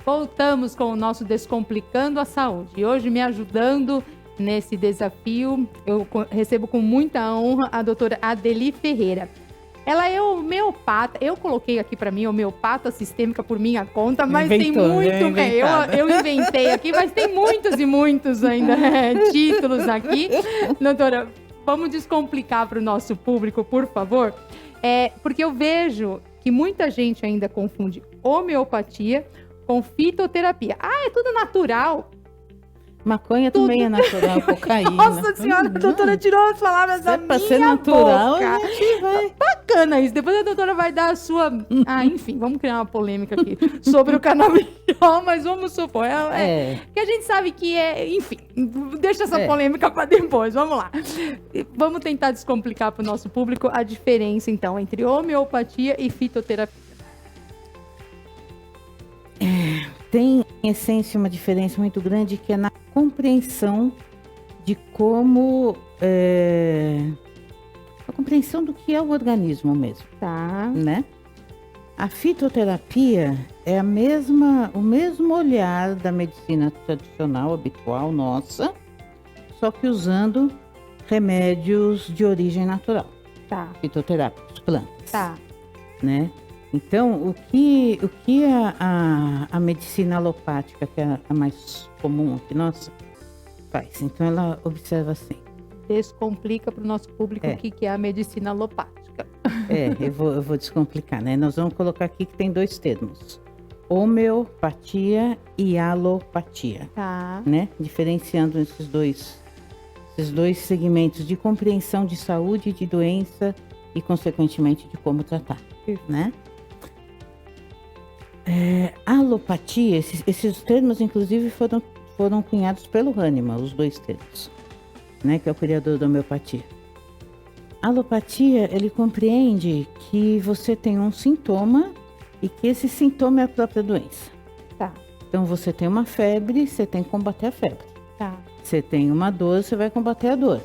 Voltamos com o nosso Descomplicando a Saúde. E hoje, me ajudando nesse desafio, eu recebo com muita honra a doutora Adeli Ferreira. Ela é homeopata, eu coloquei aqui para mim homeopata sistêmica por minha conta, mas tem muito, eu inventei aqui, mas tem muitos e muitos ainda títulos aqui. Doutora, vamos descomplicar para o nosso público, por favor, porque eu vejo que muita gente ainda confunde homeopatia com fitoterapia. Ah, é tudo natural. Maconha também é natural, cocaína. Nossa senhora, a doutora tirou as palavras da minha boca. Ser natural, a gente vai. Bacana isso. Depois a doutora vai dar a sua... enfim, vamos criar uma polêmica aqui sobre o canabidiol, mas vamos supor. Que a gente sabe que enfim, deixa essa polêmica para depois. Vamos lá. Vamos tentar descomplicar para o nosso público a diferença, então, entre homeopatia e fitoterapia. Tem, em essência, uma diferença muito grande que é na compreensão de como... a compreensão do que é o organismo mesmo. Tá. Né? A fitoterapia é o mesmo olhar da medicina tradicional, habitual, nossa, só que usando remédios de origem natural. Tá. Fitoterápicos, plantas. Tá. Né? Então, o que a medicina alopática, que é a mais comum aqui, nossa, faz? Então, ela observa assim. Descomplica para o nosso público o que é a medicina alopática. Eu vou descomplicar, né? Nós vamos colocar aqui que tem 2 termos. Homeopatia e alopatia. Tá. Né? Diferenciando esses dois segmentos de compreensão de saúde, de doença e, consequentemente, de como tratar, né? Alopatia, esses termos, inclusive, foram cunhados pelo Hahnemann, os 2 termos, né, que é o criador da homeopatia. Alopatia, ele compreende que você tem um sintoma e que esse sintoma é a própria doença. Tá. Então, você tem uma febre, você tem que combater a febre. Tá. Você tem uma dor, você vai combater a dor.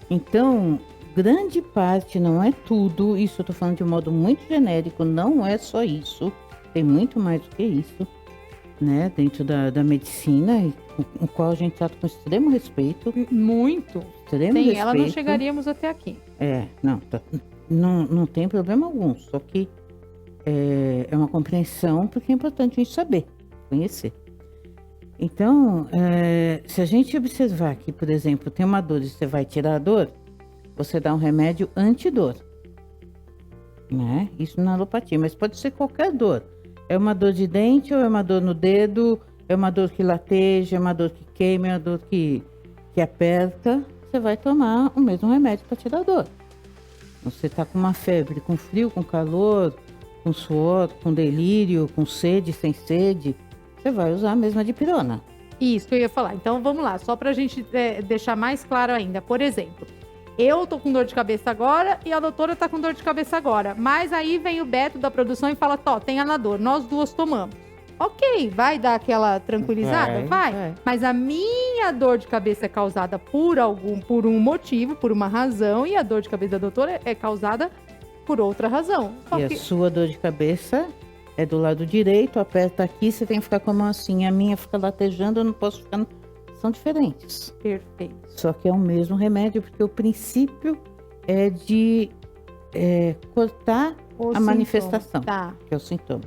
Então, grande parte, não é tudo, isso eu estou falando de um modo muito genérico, não é só isso, tem muito mais do que isso, né, dentro da medicina, o qual a gente trata com extremo respeito. Muito. Extremo Sem respeito. ela não chegaríamos até aqui. Não tem problema algum, só que é uma compreensão, porque é importante a gente saber, conhecer. Então, se a gente observar que, por exemplo, tem uma dor e você vai tirar a dor, você dá um remédio antidor, né? Isso na alopatia, mas pode ser qualquer dor. É uma dor de dente, ou é uma dor no dedo, é uma dor que lateja, é uma dor que queima, é uma dor que aperta. Você vai tomar o mesmo remédio para tirar a dor. Você está com uma febre, com frio, com calor, com suor, com delírio, com sede, sem sede, você vai usar a mesma dipirona. Isso que eu ia falar. Então vamos lá, só para a gente deixar mais claro ainda. Por exemplo, eu tô com dor de cabeça agora e a doutora tá com dor de cabeça agora. Mas aí vem o Beto da produção e fala, tem Anador, nós duas tomamos. Ok, vai dar aquela tranquilizada? Vai. Mas a minha dor de cabeça é causada por um motivo, por uma razão, e a dor de cabeça da doutora é causada por outra razão. A sua dor de cabeça é do lado direito, aperta aqui, você tem que ficar com a mão assim. A minha fica latejando, eu não posso ficar... São diferentes. Perfeito. Só que é o mesmo remédio, porque o princípio é de cortar a manifestação, que é o sintoma.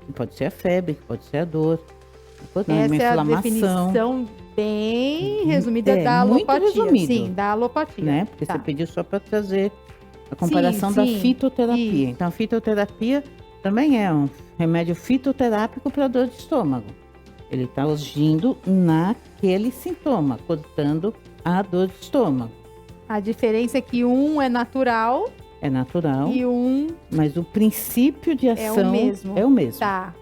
Que pode ser a febre, que pode ser a dor, pode ser uma inflamação. Essa é a definição bem resumida da alopatia. Muito resumido, sim, da alopatia. Né? Porque você pediu só para trazer a comparação da fitoterapia. Isso. Então, a fitoterapia também é um remédio fitoterápico para dor de estômago. Ele está agindo naquele sintoma, cortando a dor de estômago. A diferença é que um é natural É natural. E Mas o princípio de ação é o mesmo. Tá.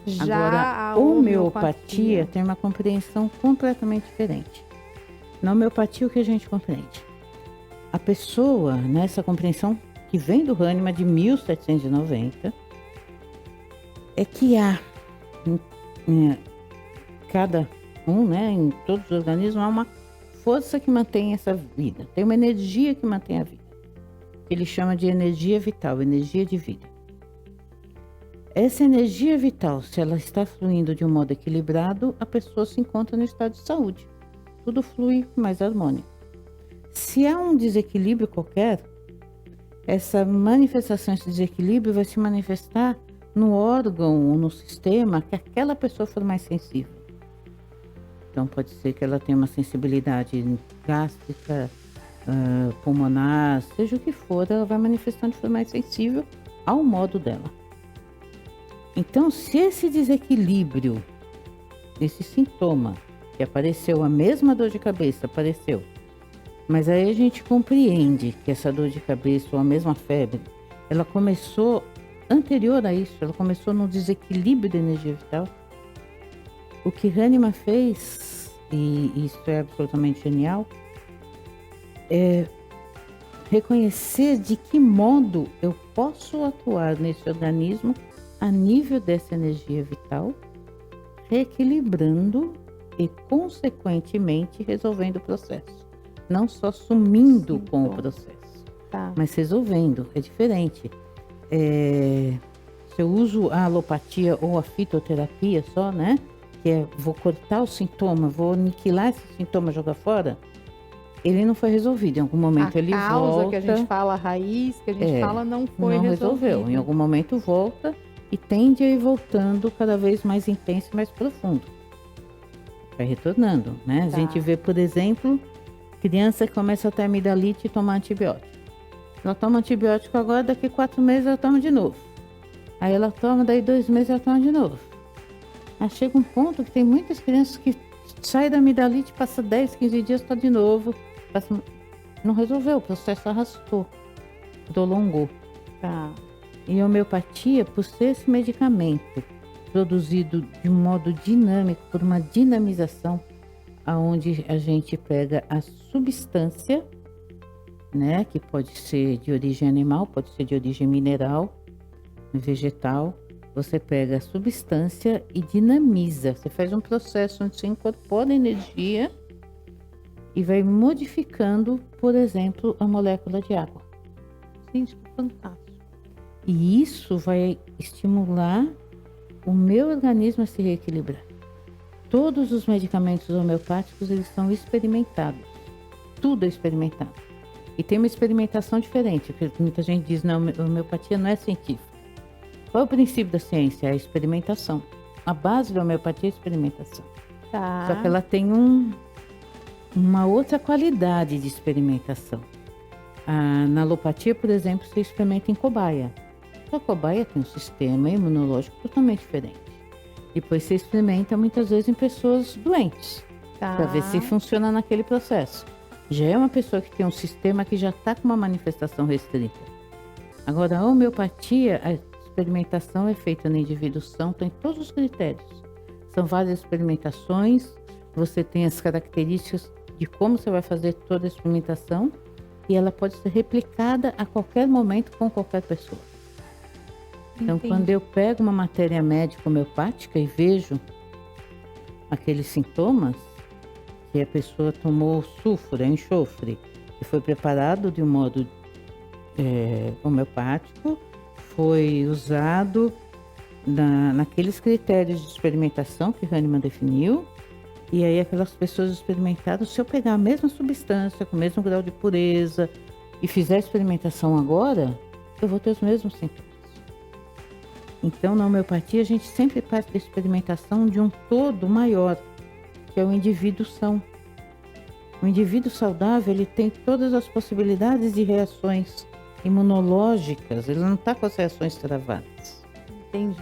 Já Agora, a a homeopatia tem uma compreensão completamente diferente. Na homeopatia, o que a gente compreende? A pessoa, nessa compreensão que vem do Hahnemann de 1790, é que há em cada um, né, em todos os organismos, há uma força que mantém essa vida. Tem uma energia que mantém a vida. Ele chama de energia vital, energia de vida. Essa energia vital, se ela está fluindo de um modo equilibrado, a pessoa se encontra no estado de saúde. Tudo flui mais harmônico. Se há um desequilíbrio qualquer, essa manifestação, esse desequilíbrio vai se manifestar no órgão ou no sistema que aquela pessoa for mais sensível. Então pode ser que ela tenha uma sensibilidade gástrica, pulmonar, seja o que for, ela vai manifestando de forma mais sensível ao modo dela. Então, se esse desequilíbrio, esse sintoma que apareceu, a mesma dor de cabeça apareceu, mas aí a gente compreende que essa dor de cabeça ou a mesma febre, ela começou anterior a isso, ela começou no desequilíbrio da energia vital. O que Hahnemann fez, e isso é absolutamente genial, é reconhecer de que modo eu posso atuar nesse organismo a nível dessa energia vital, reequilibrando e, consequentemente, resolvendo o processo. Não só sumindo com o processo, mas resolvendo. É diferente. Se eu uso a alopatia ou a fitoterapia só, né? Que é, vou cortar o sintoma, vou aniquilar esse sintoma, jogar fora, ele não foi resolvido. Em algum momento ele volta. A causa que a gente fala, a raiz que a gente fala, não foi resolveu. Em algum momento volta e tende a ir voltando cada vez mais intenso e mais profundo. Vai retornando, né? A gente vê, por exemplo, criança que começa a ter amidalite e toma antibiótico. Ela toma antibiótico agora, daqui 4 meses ela toma de novo. Aí ela toma, daí 2 meses ela toma de novo. Aí chega um ponto que tem muitas crianças que saem da amidalite, passa 10, 15 dias, está de novo. Não resolveu, o processo arrastou, prolongou. E a homeopatia, por ser esse medicamento produzido de um modo dinâmico, por uma dinamização, aonde a gente pega a substância, né, que pode ser de origem animal, pode ser de origem mineral, vegetal. Você pega a substância e dinamiza. Você faz um processo onde você incorpora energia e vai modificando, por exemplo, a molécula de água. Gente, que fantástico. E isso vai estimular o meu organismo a se reequilibrar. Todos os medicamentos homeopáticos, eles são experimentados. Tudo é experimentado. E tem uma experimentação diferente, porque muita gente diz, não, a homeopatia não é científica. Qual é o princípio da ciência? É a experimentação. A base da homeopatia é a experimentação. Só que ela tem uma outra qualidade de experimentação. Na alopatia, por exemplo, você experimenta em cobaia. A cobaia tem um sistema imunológico totalmente diferente. Depois você experimenta muitas vezes em pessoas doentes, para ver se funciona naquele processo. Já é uma pessoa que tem um sistema que já está com uma manifestação restrita. Agora, a homeopatia, a experimentação é feita no indivíduo são, tem todos os critérios. São várias experimentações, você tem as características de como você vai fazer toda a experimentação e ela pode ser replicada a qualquer momento com qualquer pessoa. Então, quando eu pego uma matéria médica homeopática e vejo aqueles sintomas, que a pessoa tomou sulfuro, enxofre, que foi preparado de um modo homeopático, foi usado naqueles critérios de experimentação que Hahnemann definiu, e aí aquelas pessoas experimentaram, se eu pegar a mesma substância, com o mesmo grau de pureza, e fizer a experimentação agora, eu vou ter os mesmos sintomas. Então, na homeopatia, a gente sempre parte da experimentação de um todo maior, que é o indivíduo são. O indivíduo saudável, ele tem todas as possibilidades de reações imunológicas, ele não está com as reações travadas. Entendi.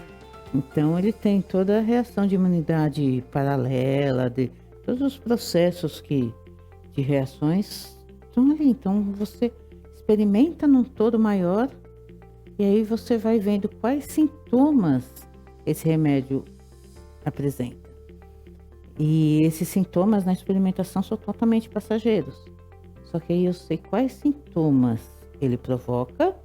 Então, ele tem toda a reação de imunidade paralela, de todos os processos de reações estão ali. Então, você experimenta num todo maior e aí você vai vendo quais sintomas esse remédio apresenta. E esses sintomas na experimentação são totalmente passageiros. Só que aí eu sei quais sintomas ele provoca.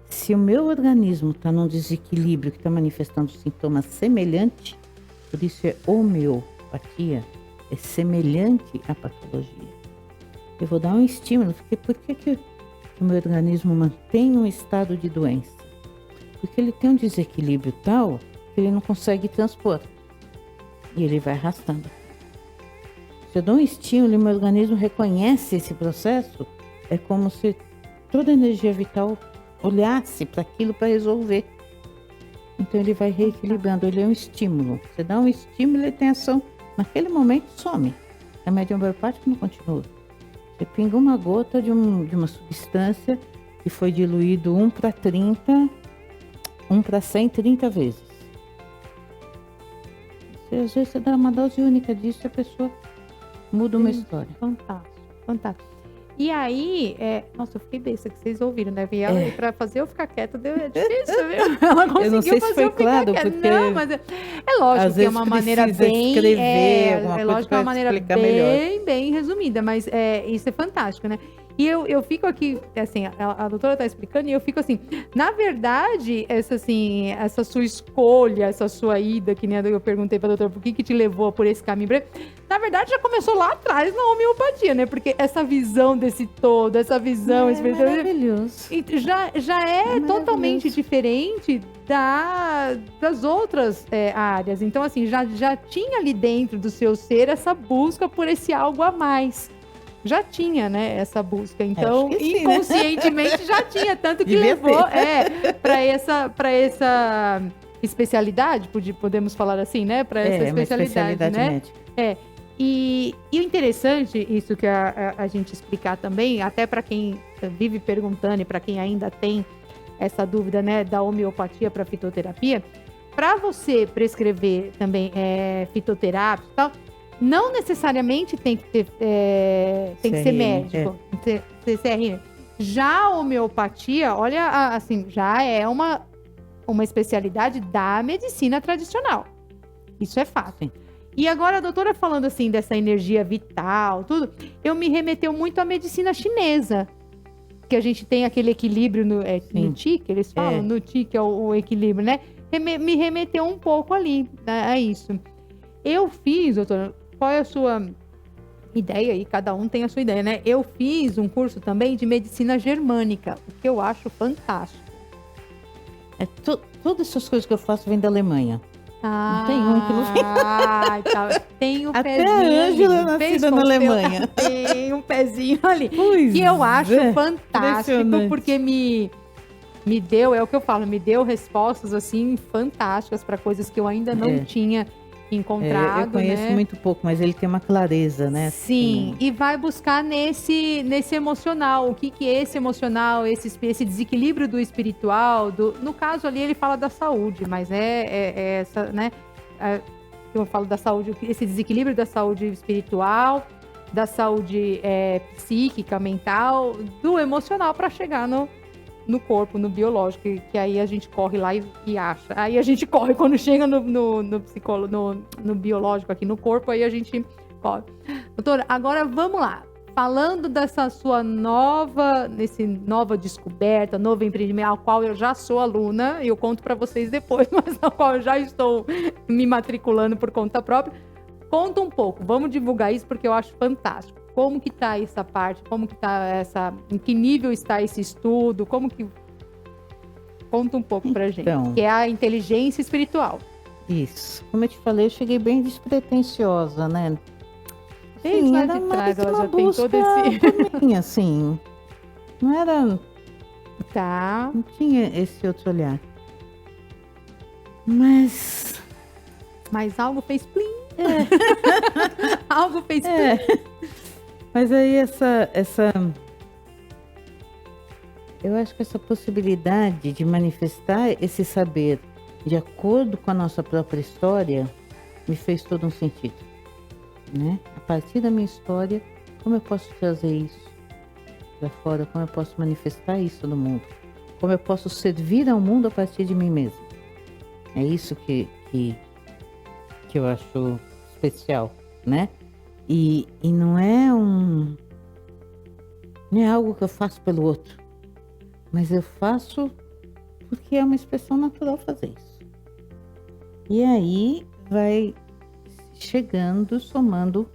Se o meu organismo está num desequilíbrio que está manifestando sintomas semelhantes, por isso é homeopatia, é semelhante à patologia. Eu vou dar um estímulo, porque por que o meu organismo mantém um estado de doença? Porque ele tem um desequilíbrio tal que ele não consegue transpor. E ele vai arrastando. Se eu dou um estímulo e meu organismo reconhece esse processo, é como se toda a energia vital olhasse para aquilo para resolver. Então ele vai reequilibrando, ele é um estímulo. Você dá um estímulo, ele tem ação. Naquele momento some. O remédio homeopático não continua. Você pinga uma gota de uma substância que foi diluído 1 para 30, 1 para 100, 30 vezes. Às vezes você dá uma dose única disso e a pessoa muda uma história. Fantástico, fantástico. E aí, nossa, eu fiquei besta que vocês ouviram, né? E ela, pra fazer eu ficar quieta, é difícil, viu? Ela conseguiu eu não sei se foi claro, quieta. porque não, mas é lógico que é uma maneira bem... É lógico que é uma maneira bem resumida, mas isso é fantástico, né? E eu fico aqui, assim, a doutora tá explicando, e eu fico assim, na verdade, essa sua escolha, essa sua ida, que nem eu perguntei pra doutora, por que te levou por esse caminho? Na verdade, já começou lá atrás na homeopatia, né? Porque essa visão desse todo, essa visão... É maravilhoso. Já é totalmente diferente das outras áreas. Então, assim, já tinha ali dentro do seu ser essa busca por esse algo a mais. Já tinha, né, essa busca. Então, inconscientemente, já tinha. Tanto que levou para essa especialidade, podemos falar assim, né? Para essa especialidade, né? Médica. E o interessante, isso que a gente explicar também, até para quem vive perguntando e para quem ainda tem essa dúvida, né, da homeopatia para fitoterapia, para você prescrever também fitoterapia e tal, não necessariamente tem que ser médico, ser CRM. Já a homeopatia, olha, assim, já é uma especialidade da medicina tradicional. Isso é fato. Sim. E agora a doutora falando assim dessa energia vital, tudo, eu me remeteu muito à medicina chinesa, que a gente tem aquele equilíbrio no Qi, que eles falam, no Qi, que é o equilíbrio, né? Me remeteu um pouco ali, né, a isso. Eu fiz, doutora, qual é a sua ideia aí? Cada um tem a sua ideia, né? Eu fiz um curso também de medicina germânica, o que eu acho fantástico. Todas essas coisas que eu faço vêm da Alemanha. Não tem um que não vem. Tá. Tem um até pezinho. Até a Ângela nascida na Alemanha. Tem um pezinho ali. Pois que eu acho fantástico, porque me deu, é o que eu falo, me deu respostas assim fantásticas para coisas que eu ainda não tinha encontrado. Eu conheço muito pouco, mas ele tem uma clareza, né? Sim, e vai buscar nesse emocional. O que é esse emocional, esse desequilíbrio do espiritual, no caso ali ele fala da saúde, mas essa, né? Eu falo da saúde, esse desequilíbrio da saúde espiritual, da saúde psíquica, mental, do emocional para chegar no corpo, no biológico, que aí a gente corre lá e acha. Aí a gente corre quando chega no biológico aqui no corpo, aí a gente corre. Doutora, agora vamos lá. Falando dessa sua nova descoberta, novo empreendimento, ao qual eu já sou aluna, eu conto para vocês depois, mas ao qual eu já estou me matriculando por conta própria. Conta um pouco, vamos divulgar isso porque eu acho fantástico. Como que tá essa parte? Como que tá em que nível está esse estudo? Conta um pouco pra gente. Que é a inteligência espiritual. Isso. Como eu te falei, eu cheguei bem despretensiosa, né? Sim, lá de trás, ela já tem todo esse... mim, assim. Não era... Tá. Não tinha esse outro olhar. Mas algo fez plim. Algo fez plim. Mas aí eu acho que essa possibilidade de manifestar esse saber de acordo com a nossa própria história me fez todo um sentido, né? A partir da minha história, como eu posso trazer isso para fora, como eu posso manifestar isso no mundo, como eu posso servir ao mundo a partir de mim mesmo. É isso que eu acho especial, né? E não é algo que eu faço pelo outro, mas eu faço porque é uma expressão natural fazer isso. E aí vai chegando, somando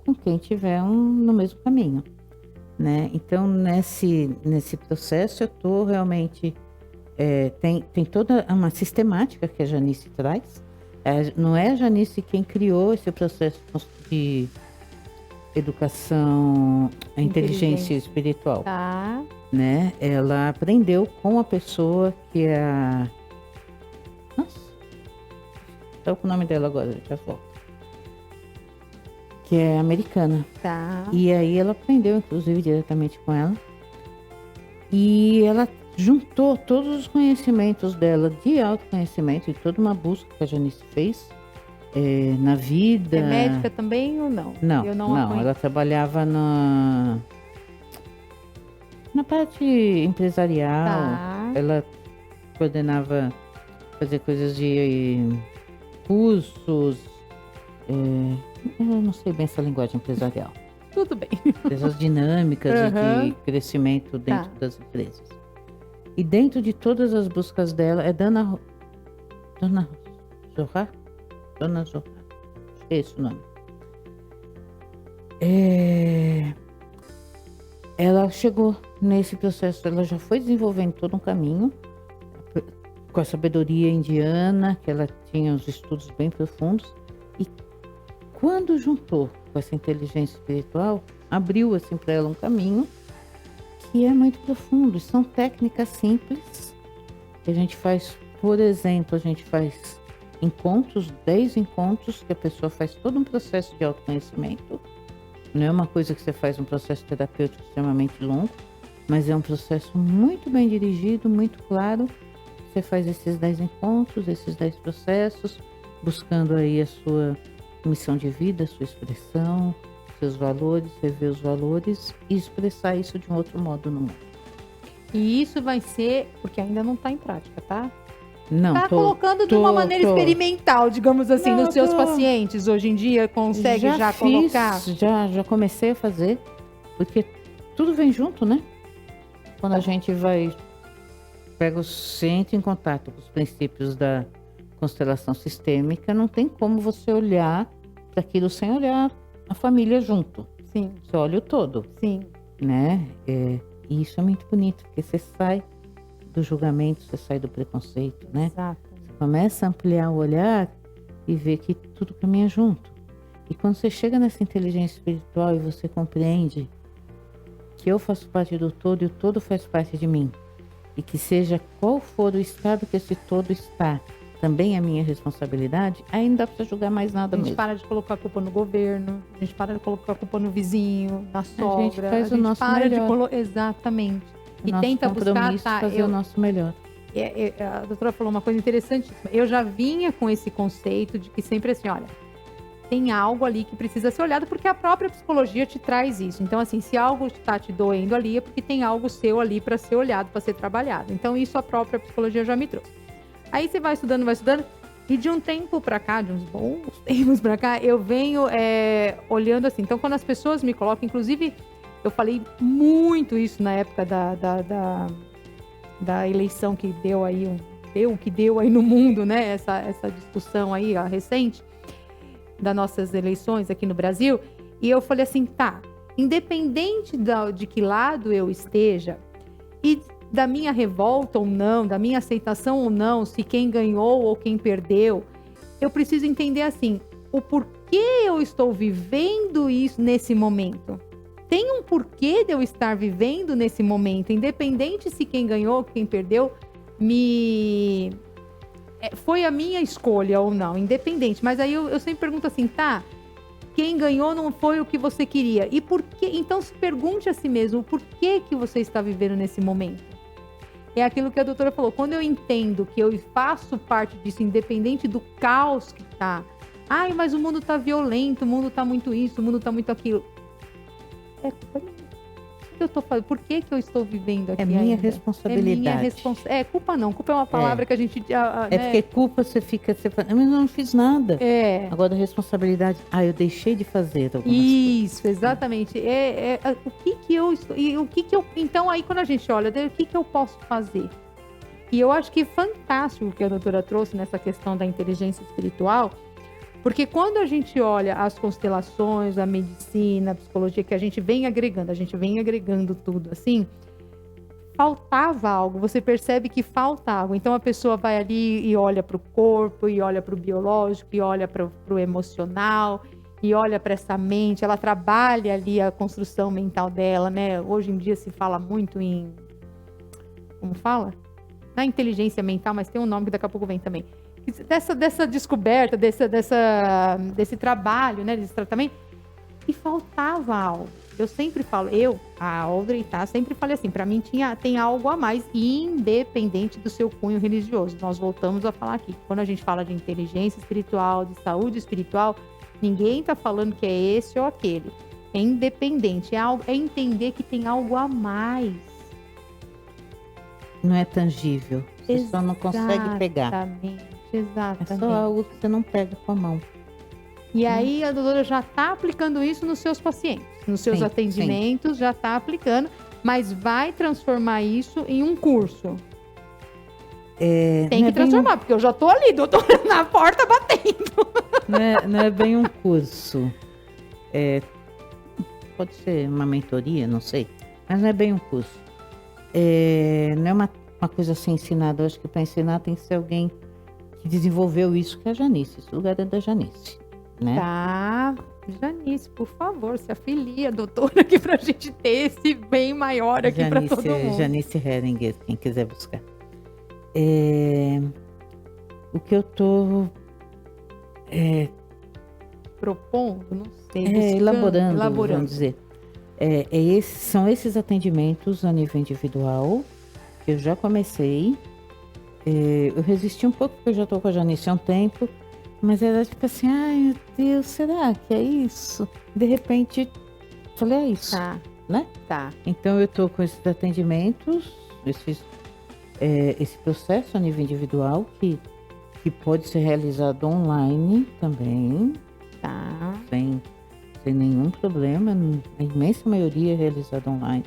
com quem tiver no mesmo caminho, né? Então, nesse processo, eu estou realmente... tem toda uma sistemática que a Janice traz. Não é a Janice quem criou esse processo de educação, a inteligência espiritual. Tá. Né? Ela aprendeu com a pessoa que é a... Nossa, estou com o nome dela agora, já volto. Que é americana. Tá. E aí ela aprendeu, inclusive, diretamente com ela. E ela juntou todos os conhecimentos dela de autoconhecimento e toda uma busca que a Janice fez na vida. É médica também ou não? Não, Eu não. Ela trabalhava na parte empresarial. Tá. Ela coordenava fazer coisas de cursos. Eu não sei bem essa linguagem empresarial. Tudo bem. Essas dinâmicas Uhum. de crescimento dentro Tá. das empresas. E dentro de todas as buscas dela, é Dona Zohar? Dona Zohar. Acho que é esse o nome. Ela chegou nesse processo, ela já foi desenvolvendo todo um caminho com a sabedoria indiana, que ela tinha os estudos bem profundos. E quando juntou com essa inteligência espiritual, abriu assim para ela um caminho que é muito profundo. São técnicas simples que a gente faz, por exemplo, a gente faz encontros, 10 encontros, que a pessoa faz todo um processo de autoconhecimento. Não é uma coisa que você faz um processo terapêutico extremamente longo, mas é um processo muito bem dirigido, muito claro. Você faz esses 10 encontros, esses 10 processos, buscando aí a sua missão de vida, a sua expressão, seus valores, rever os valores e expressar isso de um outro modo no mundo. E isso vai ser, porque ainda não está em prática, tá? Não, Tá colocando de uma maneira experimental, digamos assim, Não, nos seus pacientes hoje em dia, consegue já colocar? Já comecei a fazer, porque tudo vem junto, né? Quando a gente entra em contato com os princípios da constelação sistêmica, não tem como você olhar para aquilo sem olhar a família junto. Sim, Você olha o todo, sim. né? E isso é muito bonito, porque você sai do julgamento, você sai do preconceito, né? Exato. Começa a ampliar o olhar e ver que tudo caminha junto. E quando você chega nessa inteligência espiritual e você compreende que eu faço parte do todo e o todo faz parte de mim, e que seja qual for o estado que esse todo está, também é minha responsabilidade, aí não dá pra julgar mais nada A gente mesmo. para de colocar a culpa no governo, a gente para de colocar a culpa no vizinho, na sogra. gente faz o nosso melhor. Exatamente. O E nosso tenta buscar, compromisso, tá? fazer o nosso melhor. A doutora falou uma coisa interessantíssima. Eu já vinha com esse conceito de que sempre assim, olha, tem algo ali que precisa ser olhado, porque a própria psicologia te traz isso. Então, assim, se algo está te doendo ali, é porque tem algo seu ali para ser olhado, para ser trabalhado. Então, isso a própria psicologia já me trouxe. Aí você vai estudando, e de um tempo para cá, de uns bons tempos para cá, eu venho olhando assim. Então, quando as pessoas me colocam, inclusive, eu falei muito isso na época da eleição que deu aí, deu aí no mundo, né? Essa discussão aí, a recente, das nossas eleições aqui no Brasil. E eu falei assim, tá, independente de que lado eu esteja, e da minha revolta ou não, da minha aceitação ou não, se quem ganhou ou quem perdeu, eu preciso entender assim, o porquê eu estou vivendo isso nesse momento. Tem um porquê de eu estar vivendo nesse momento, independente se quem ganhou ou quem perdeu, foi a minha escolha ou não, independente. Mas aí eu sempre pergunto assim, tá, quem ganhou não foi o que você queria. E por quê? Então se pergunte a si mesmo, o porquê que você está vivendo nesse momento? É aquilo que a doutora falou, quando eu entendo que eu faço parte disso, independente do caos que tá. Ai, mas o mundo tá violento, o mundo tá muito isso, o mundo tá muito aquilo. É culpa minha. que eu tô fazendo? Por que eu estou vivendo aqui É minha ainda? responsabilidade. Culpa não. Culpa é uma palavra que a gente... É porque culpa você fala, mas eu não fiz nada. Agora, responsabilidade, eu deixei de fazer algumas coisas. Isso, exatamente. O que que eu estou... E o que que eu... Então, aí, quando a gente olha, o que que eu posso fazer? E eu acho que é fantástico o que a doutora trouxe nessa questão da inteligência espiritual, porque quando a gente olha as constelações, a medicina, a psicologia, que a gente vem agregando tudo assim, faltava algo, você percebe que falta algo. Então a pessoa vai ali e olha para o corpo, e olha para o biológico, e olha para o emocional, e olha para essa mente, ela trabalha ali a construção mental dela, né? Hoje em dia se fala muito em... Como fala? Na inteligência mental, mas tem um nome que daqui a pouco vem também. Dessa descoberta, desse trabalho, né, desse tratamento, e faltava algo. Eu sempre falo, a Audrey, tá? Sempre falei assim, para mim tem algo a mais, independente do seu cunho religioso. Nós voltamos a falar aqui, quando a gente fala de inteligência espiritual, de saúde espiritual, ninguém tá falando que é esse ou aquele. É independente, é entender que tem algo a mais. Não é tangível, você só não consegue pegar. Exatamente. É só algo que você não pega com a mão. E aí a doutora já está aplicando isso nos seus pacientes, nos seus atendimentos, já está aplicando, mas vai transformar isso em um curso. Tem que transformar, porque eu já estou ali, doutora, na porta batendo. Não é bem um curso. Pode ser uma mentoria, não sei. Mas não é bem um curso. Não é uma coisa assim ensinada. Eu acho que para ensinar tem que ser alguém que desenvolveu isso, que é a Janice. Esse lugar é da Janice, né? Tá. Janice, por favor, se afilia, doutora, aqui pra gente ter esse bem maior aqui para todo mundo. Janice Heringer, quem quiser buscar. O que eu tô propondo, não sei, elaborando, vamos dizer. São esses atendimentos a nível individual, que eu já comecei. Eu resisti um pouco, porque eu já estou com a Janice há um tempo, mas era tipo assim, ai meu Deus, será que é isso? De repente, falei, é isso, né? Tá. Então eu estou com esses atendimentos, esse processo a nível individual, que pode ser realizado online também, tá? Sem nenhum problema, a imensa maioria é realizada online.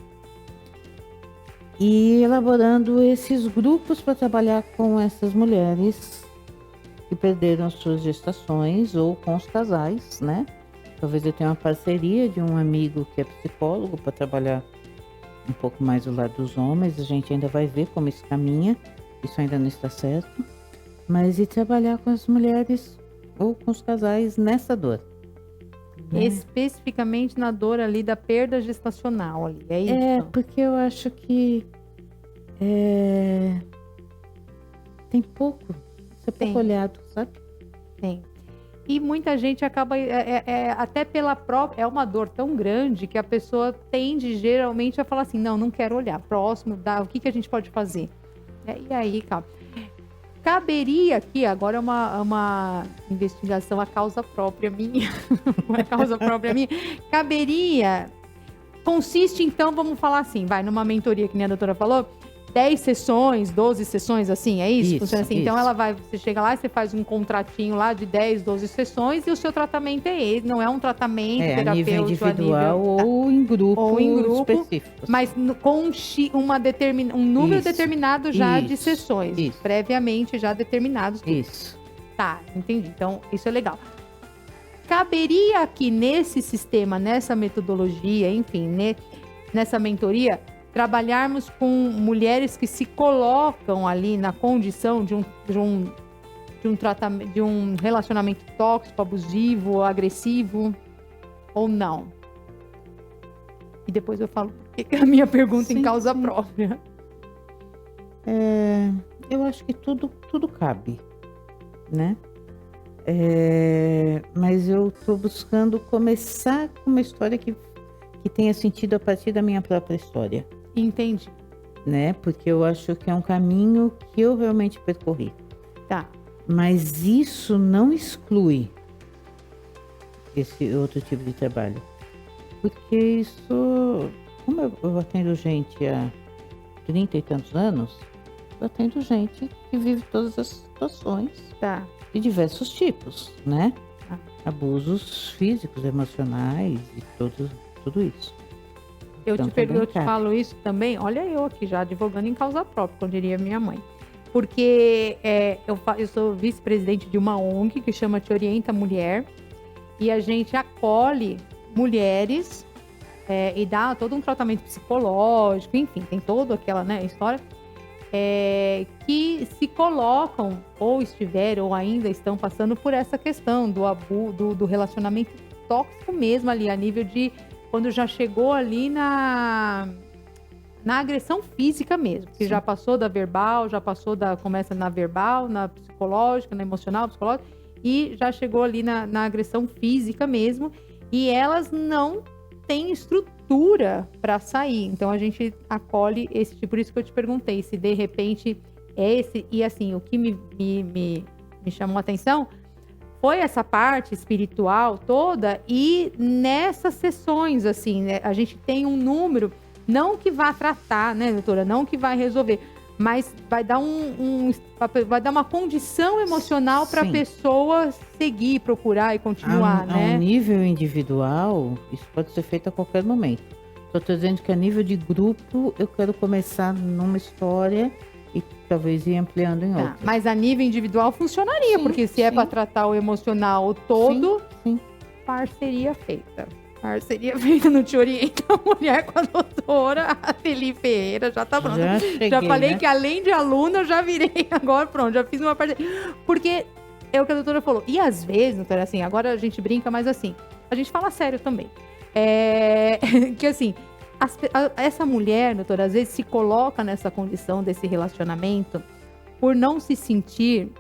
E elaborando esses grupos para trabalhar com essas mulheres que perderam suas gestações ou com os casais, né? Talvez eu tenha uma parceria de um amigo que é psicólogo para trabalhar um pouco mais do lado dos homens. A gente ainda vai ver como isso caminha, isso ainda não está certo. Mas trabalhar com as mulheres ou com os casais nessa dor. Especificamente na dor ali da perda gestacional ali, é isso? Porque eu acho que tem pouco, isso é pouco olhado, sabe? Tem. E muita gente acaba, até pela própria, é uma dor tão grande que a pessoa tende geralmente a falar assim, não quero olhar, próximo, o que a gente pode fazer? E aí, caberia aqui, agora é uma investigação a causa própria minha, uma causa própria minha, consiste então, vamos falar assim, numa mentoria que nem a doutora falou, 10 sessões, 12 sessões, assim, é isso? Funciona assim. Então você chega lá, você faz um contratinho lá de 10, 12 sessões e o seu tratamento é esse, não é um tratamento terapêutico a nível individual ou em grupo específico. Mas com um número determinado já de sessões, previamente já determinados. Isso. Tá, entendi. Então, isso é legal. Caberia aqui nesse sistema, nessa metodologia, enfim, nessa mentoria, trabalharmos com mulheres que se colocam ali na condição de um tratamento, de um relacionamento tóxico, abusivo, agressivo, ou não? E depois eu falo porque a minha pergunta em causa própria. Eu acho que tudo cabe, né? Mas eu estou buscando começar com uma história que tenha sentido a partir da minha própria história. Entendi. Né? Porque eu acho que é um caminho que eu realmente percorri. Tá. Mas isso não exclui esse outro tipo de trabalho. Porque isso como eu atendo gente há 30 e tantos anos, eu atendo gente que vive todas as situações Tá. de diversos tipos, né? Ah. Abusos físicos, emocionais e tudo isso. Eu Então, te também cabe. falo isso também, olha eu aqui já advogando em causa própria, como diria minha mãe. Porque eu sou vice-presidente de uma ONG que chama Te Orienta Mulher, e a gente acolhe mulheres e dá todo um tratamento psicológico, enfim, tem toda aquela, né, história, que se colocam, ou estiveram, ou ainda estão passando por essa questão do abuso, do relacionamento tóxico mesmo ali, a nível de quando já chegou ali na agressão física mesmo, que Sim. já passou da verbal, começa na verbal, na psicológica, na emocional, psicológica, e já chegou ali na agressão física mesmo, e elas não têm estrutura para sair. Então a gente acolhe esse tipo, por isso que eu te perguntei, se de repente é esse, e assim, o que me chamou a atenção foi essa parte espiritual toda, e nessas sessões, assim, né, a gente tem um número, não que vá tratar, né, doutora, não que vai resolver, mas vai dar vai dar uma condição emocional para a Sim. pessoa seguir, procurar e continuar, né? A um nível individual, isso pode ser feito a qualquer momento. Só estou dizendo que a nível de grupo, eu quero começar numa história e talvez ir ampliando em outra. Mas a nível individual funcionaria, Sim, porque se é sim. para tratar o emocional todo, Sim. parceria feita. Parceria feita no Te Orienta Mulher com a doutora Adeli Ferreira, já tá pronto. Já cheguei, Já falei, né? que além de aluna, eu já virei agora, pronto, já fiz uma parceria. Porque é o que a doutora falou. E às vezes, doutora, assim, agora a gente brinca, mas assim, a gente fala sério também. Que assim, essa mulher, doutora, às vezes se coloca nessa condição desse relacionamento por não se sentir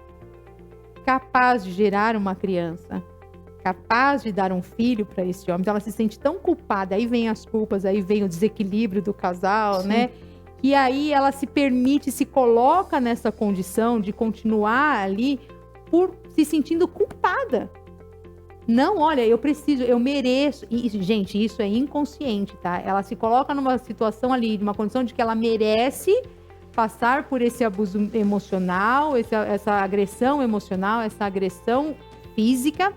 capaz de gerar uma criança, capaz de dar um filho para esse homem. Então ela se sente tão culpada, aí vem as culpas, aí vem o desequilíbrio do casal, Sim. né? E aí ela se permite, se coloca nessa condição de continuar ali por se sentindo culpada. Não, olha, eu preciso, eu mereço. E, gente, isso é inconsciente, tá? Ela se coloca numa situação ali, numa condição de que ela merece passar por esse abuso emocional, essa agressão emocional, essa agressão física,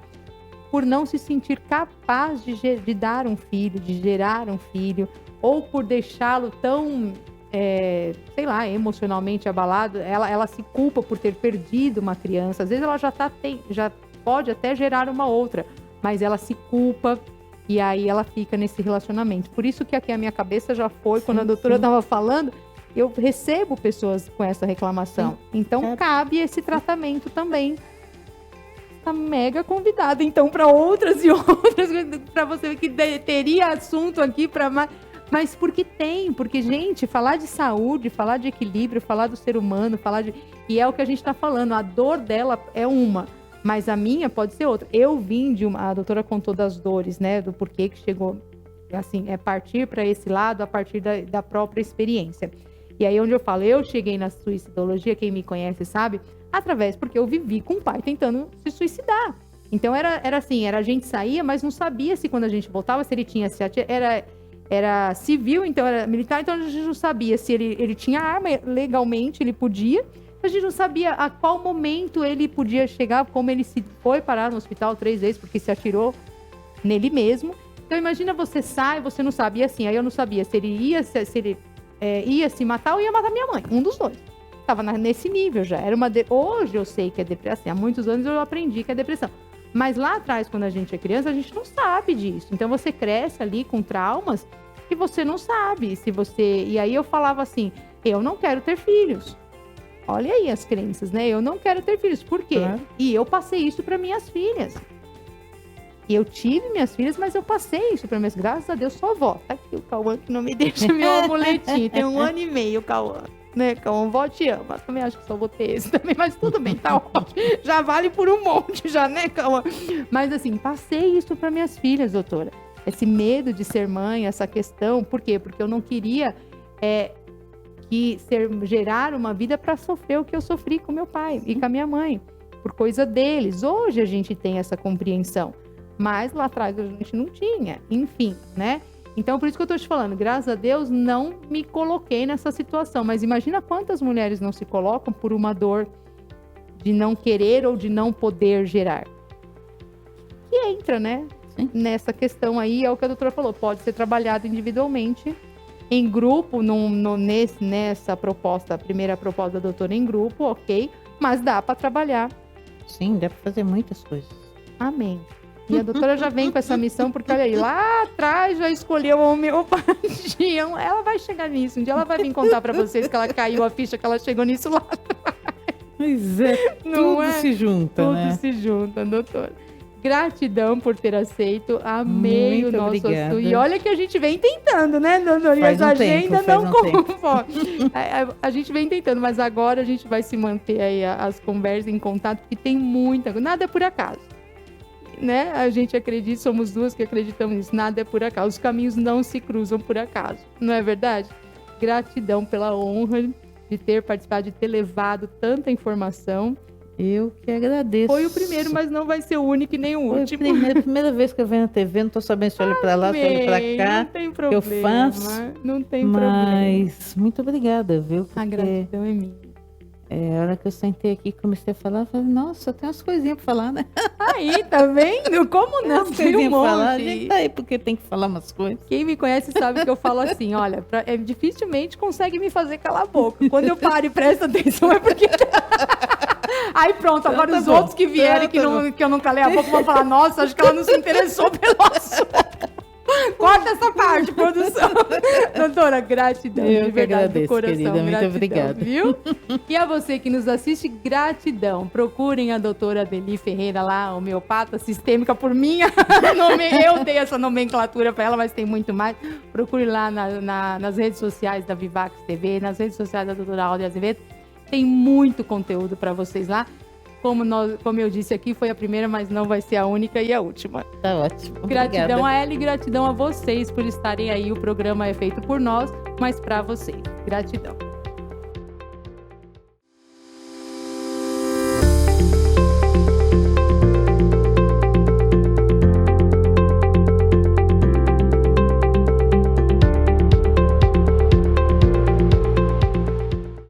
por não se sentir capaz de dar um filho, de gerar um filho, ou por deixá-lo tão, sei lá, emocionalmente abalado. Ela se culpa por ter perdido uma criança. Às vezes ela já pode até gerar uma outra, mas ela se culpa e aí ela fica nesse relacionamento. Por isso que aqui a minha cabeça já foi, quando a doutora estava falando, eu recebo pessoas com essa reclamação. Então cabe esse tratamento também. Está mega convidada, então, para outras e outras, para você ver que teria assunto aqui para mais. Mas porque gente, falar de saúde, falar de equilíbrio, falar do ser humano, e é o que a gente está falando, a dor dela é uma, mas a minha pode ser outra. Eu vim a doutora contou das dores, né, do porquê que chegou, assim, partir para esse lado a partir da própria experiência. E aí onde eu falo, eu cheguei na suicidologia, quem me conhece sabe, porque eu vivi com o pai tentando se suicidar. Então era assim, a gente saía, mas não sabia se quando a gente voltava, se ele tinha era civil, então era militar, então a gente não sabia se ele tinha arma, legalmente ele podia, a gente não sabia a qual momento ele podia chegar, como ele se foi parar no hospital 3 vezes, porque se atirou nele mesmo. Então imagina, você sai, você não sabe, e assim, aí eu não sabia se ele ia se matar ou ia matar minha mãe, um dos dois. Tava nesse nível já, hoje eu sei que é depressão, há muitos anos eu aprendi que é depressão. Mas lá atrás, quando a gente é criança, a gente não sabe disso. Então você cresce ali com traumas que você não sabe. E aí eu falava assim, eu não quero ter filhos. Olha aí as crenças, né? Eu não quero ter filhos. Por quê? E eu passei isso para minhas filhas. E eu tive minhas filhas, mas eu passei isso para minhas. Graças a Deus, sou avó. Tá aqui o Cauã que não me deixa meu amuletinho. Tem 1 ano e meio, Cauã. Né, Cauã? Vó te ama. Mas também acho que só vou ter esse também. Mas tudo bem, tá ótimo. Já vale por um monte, já, né, Cauã? Mas assim, passei isso para minhas filhas, doutora. Esse medo de ser mãe, essa questão. Por quê? Porque eu não queria gerar uma vida para sofrer o que eu sofri com meu pai e com a minha mãe. Por coisa deles. Hoje a gente tem essa compreensão. Mas lá atrás a gente não tinha. Enfim, né? Então, por isso que eu tô te falando, graças a Deus, não me coloquei nessa situação. Mas imagina quantas mulheres não se colocam por uma dor de não querer ou de não poder gerar. E entra, né? Sim. Nessa questão aí, é o que a doutora falou, pode ser trabalhado individualmente, em grupo, nessa proposta, a primeira proposta da doutora em grupo, ok, mas dá para trabalhar. Sim, dá para fazer muitas coisas. Amém. E a doutora já vem com essa missão, porque olha aí, lá atrás já escolheu a homeopatia. Ela vai chegar nisso. Um dia ela vai vir contar para vocês que ela caiu a ficha, que ela chegou nisso lá. Pois é, Não tudo é? se junta, Tudo né? se junta, doutora. Gratidão por ter aceito. Amei Muito o nosso obrigada. assunto. E olha que a gente vem tentando, né, doutora? E Faz as um tempo, agendas faz não um tempo. conformam. A gente vem tentando, mas agora a gente vai se manter aí as conversas em contato, porque tem muita coisa. Nada é por acaso. Né? A gente acredita, somos duas que acreditamos nisso. Nada é por acaso. Os caminhos não se cruzam por acaso. Não é verdade? Gratidão pela honra de ter participado, de ter levado tanta informação. Eu que agradeço. Foi o primeiro, mas não vai ser o único e nem o Foi a último. primeira vez que eu venho na TV, não tô sabendo se olha para lá, se olha para Amém, cá. não tem problema. faço, Não tem problema. Mas muito obrigada, viu? A gratidão é minha. A hora que eu sentei aqui e comecei a falar, eu falei, nossa, tem umas coisinhas para falar, né? Aí, tá vendo? Como não? Umas Tem um coisinhas pra falar. A monte. gente tá aí porque tem que falar umas coisas. Quem me conhece sabe que eu falo assim, olha, dificilmente consegue me fazer calar a boca. Quando eu paro e presto atenção é porque... Aí pronto, agora tá os bom. outros que vierem que eu não calei a boca vão falar, nossa, acho que ela não se interessou pelo assunto. Corta essa parte, produção. Doutora, gratidão. Eu de que verdade, agradeço, do coração. querida. Muito Gratidão, obrigada. Viu? E a você que nos assiste, gratidão. Procurem a doutora Adeli Ferreira lá, homeopata sistêmica por minha. Eu dei essa nomenclatura para ela, mas tem muito mais. Procure lá nas redes sociais da Vivax TV, nas redes sociais da doutora Áurea Azevedo. Tem muito conteúdo para vocês lá. Como eu disse aqui, foi a primeira, mas não vai ser a única e a última. Tá ótimo. Gratidão Obrigada. a ela e gratidão a vocês por estarem aí. O programa é feito por nós, mas para vocês. Gratidão.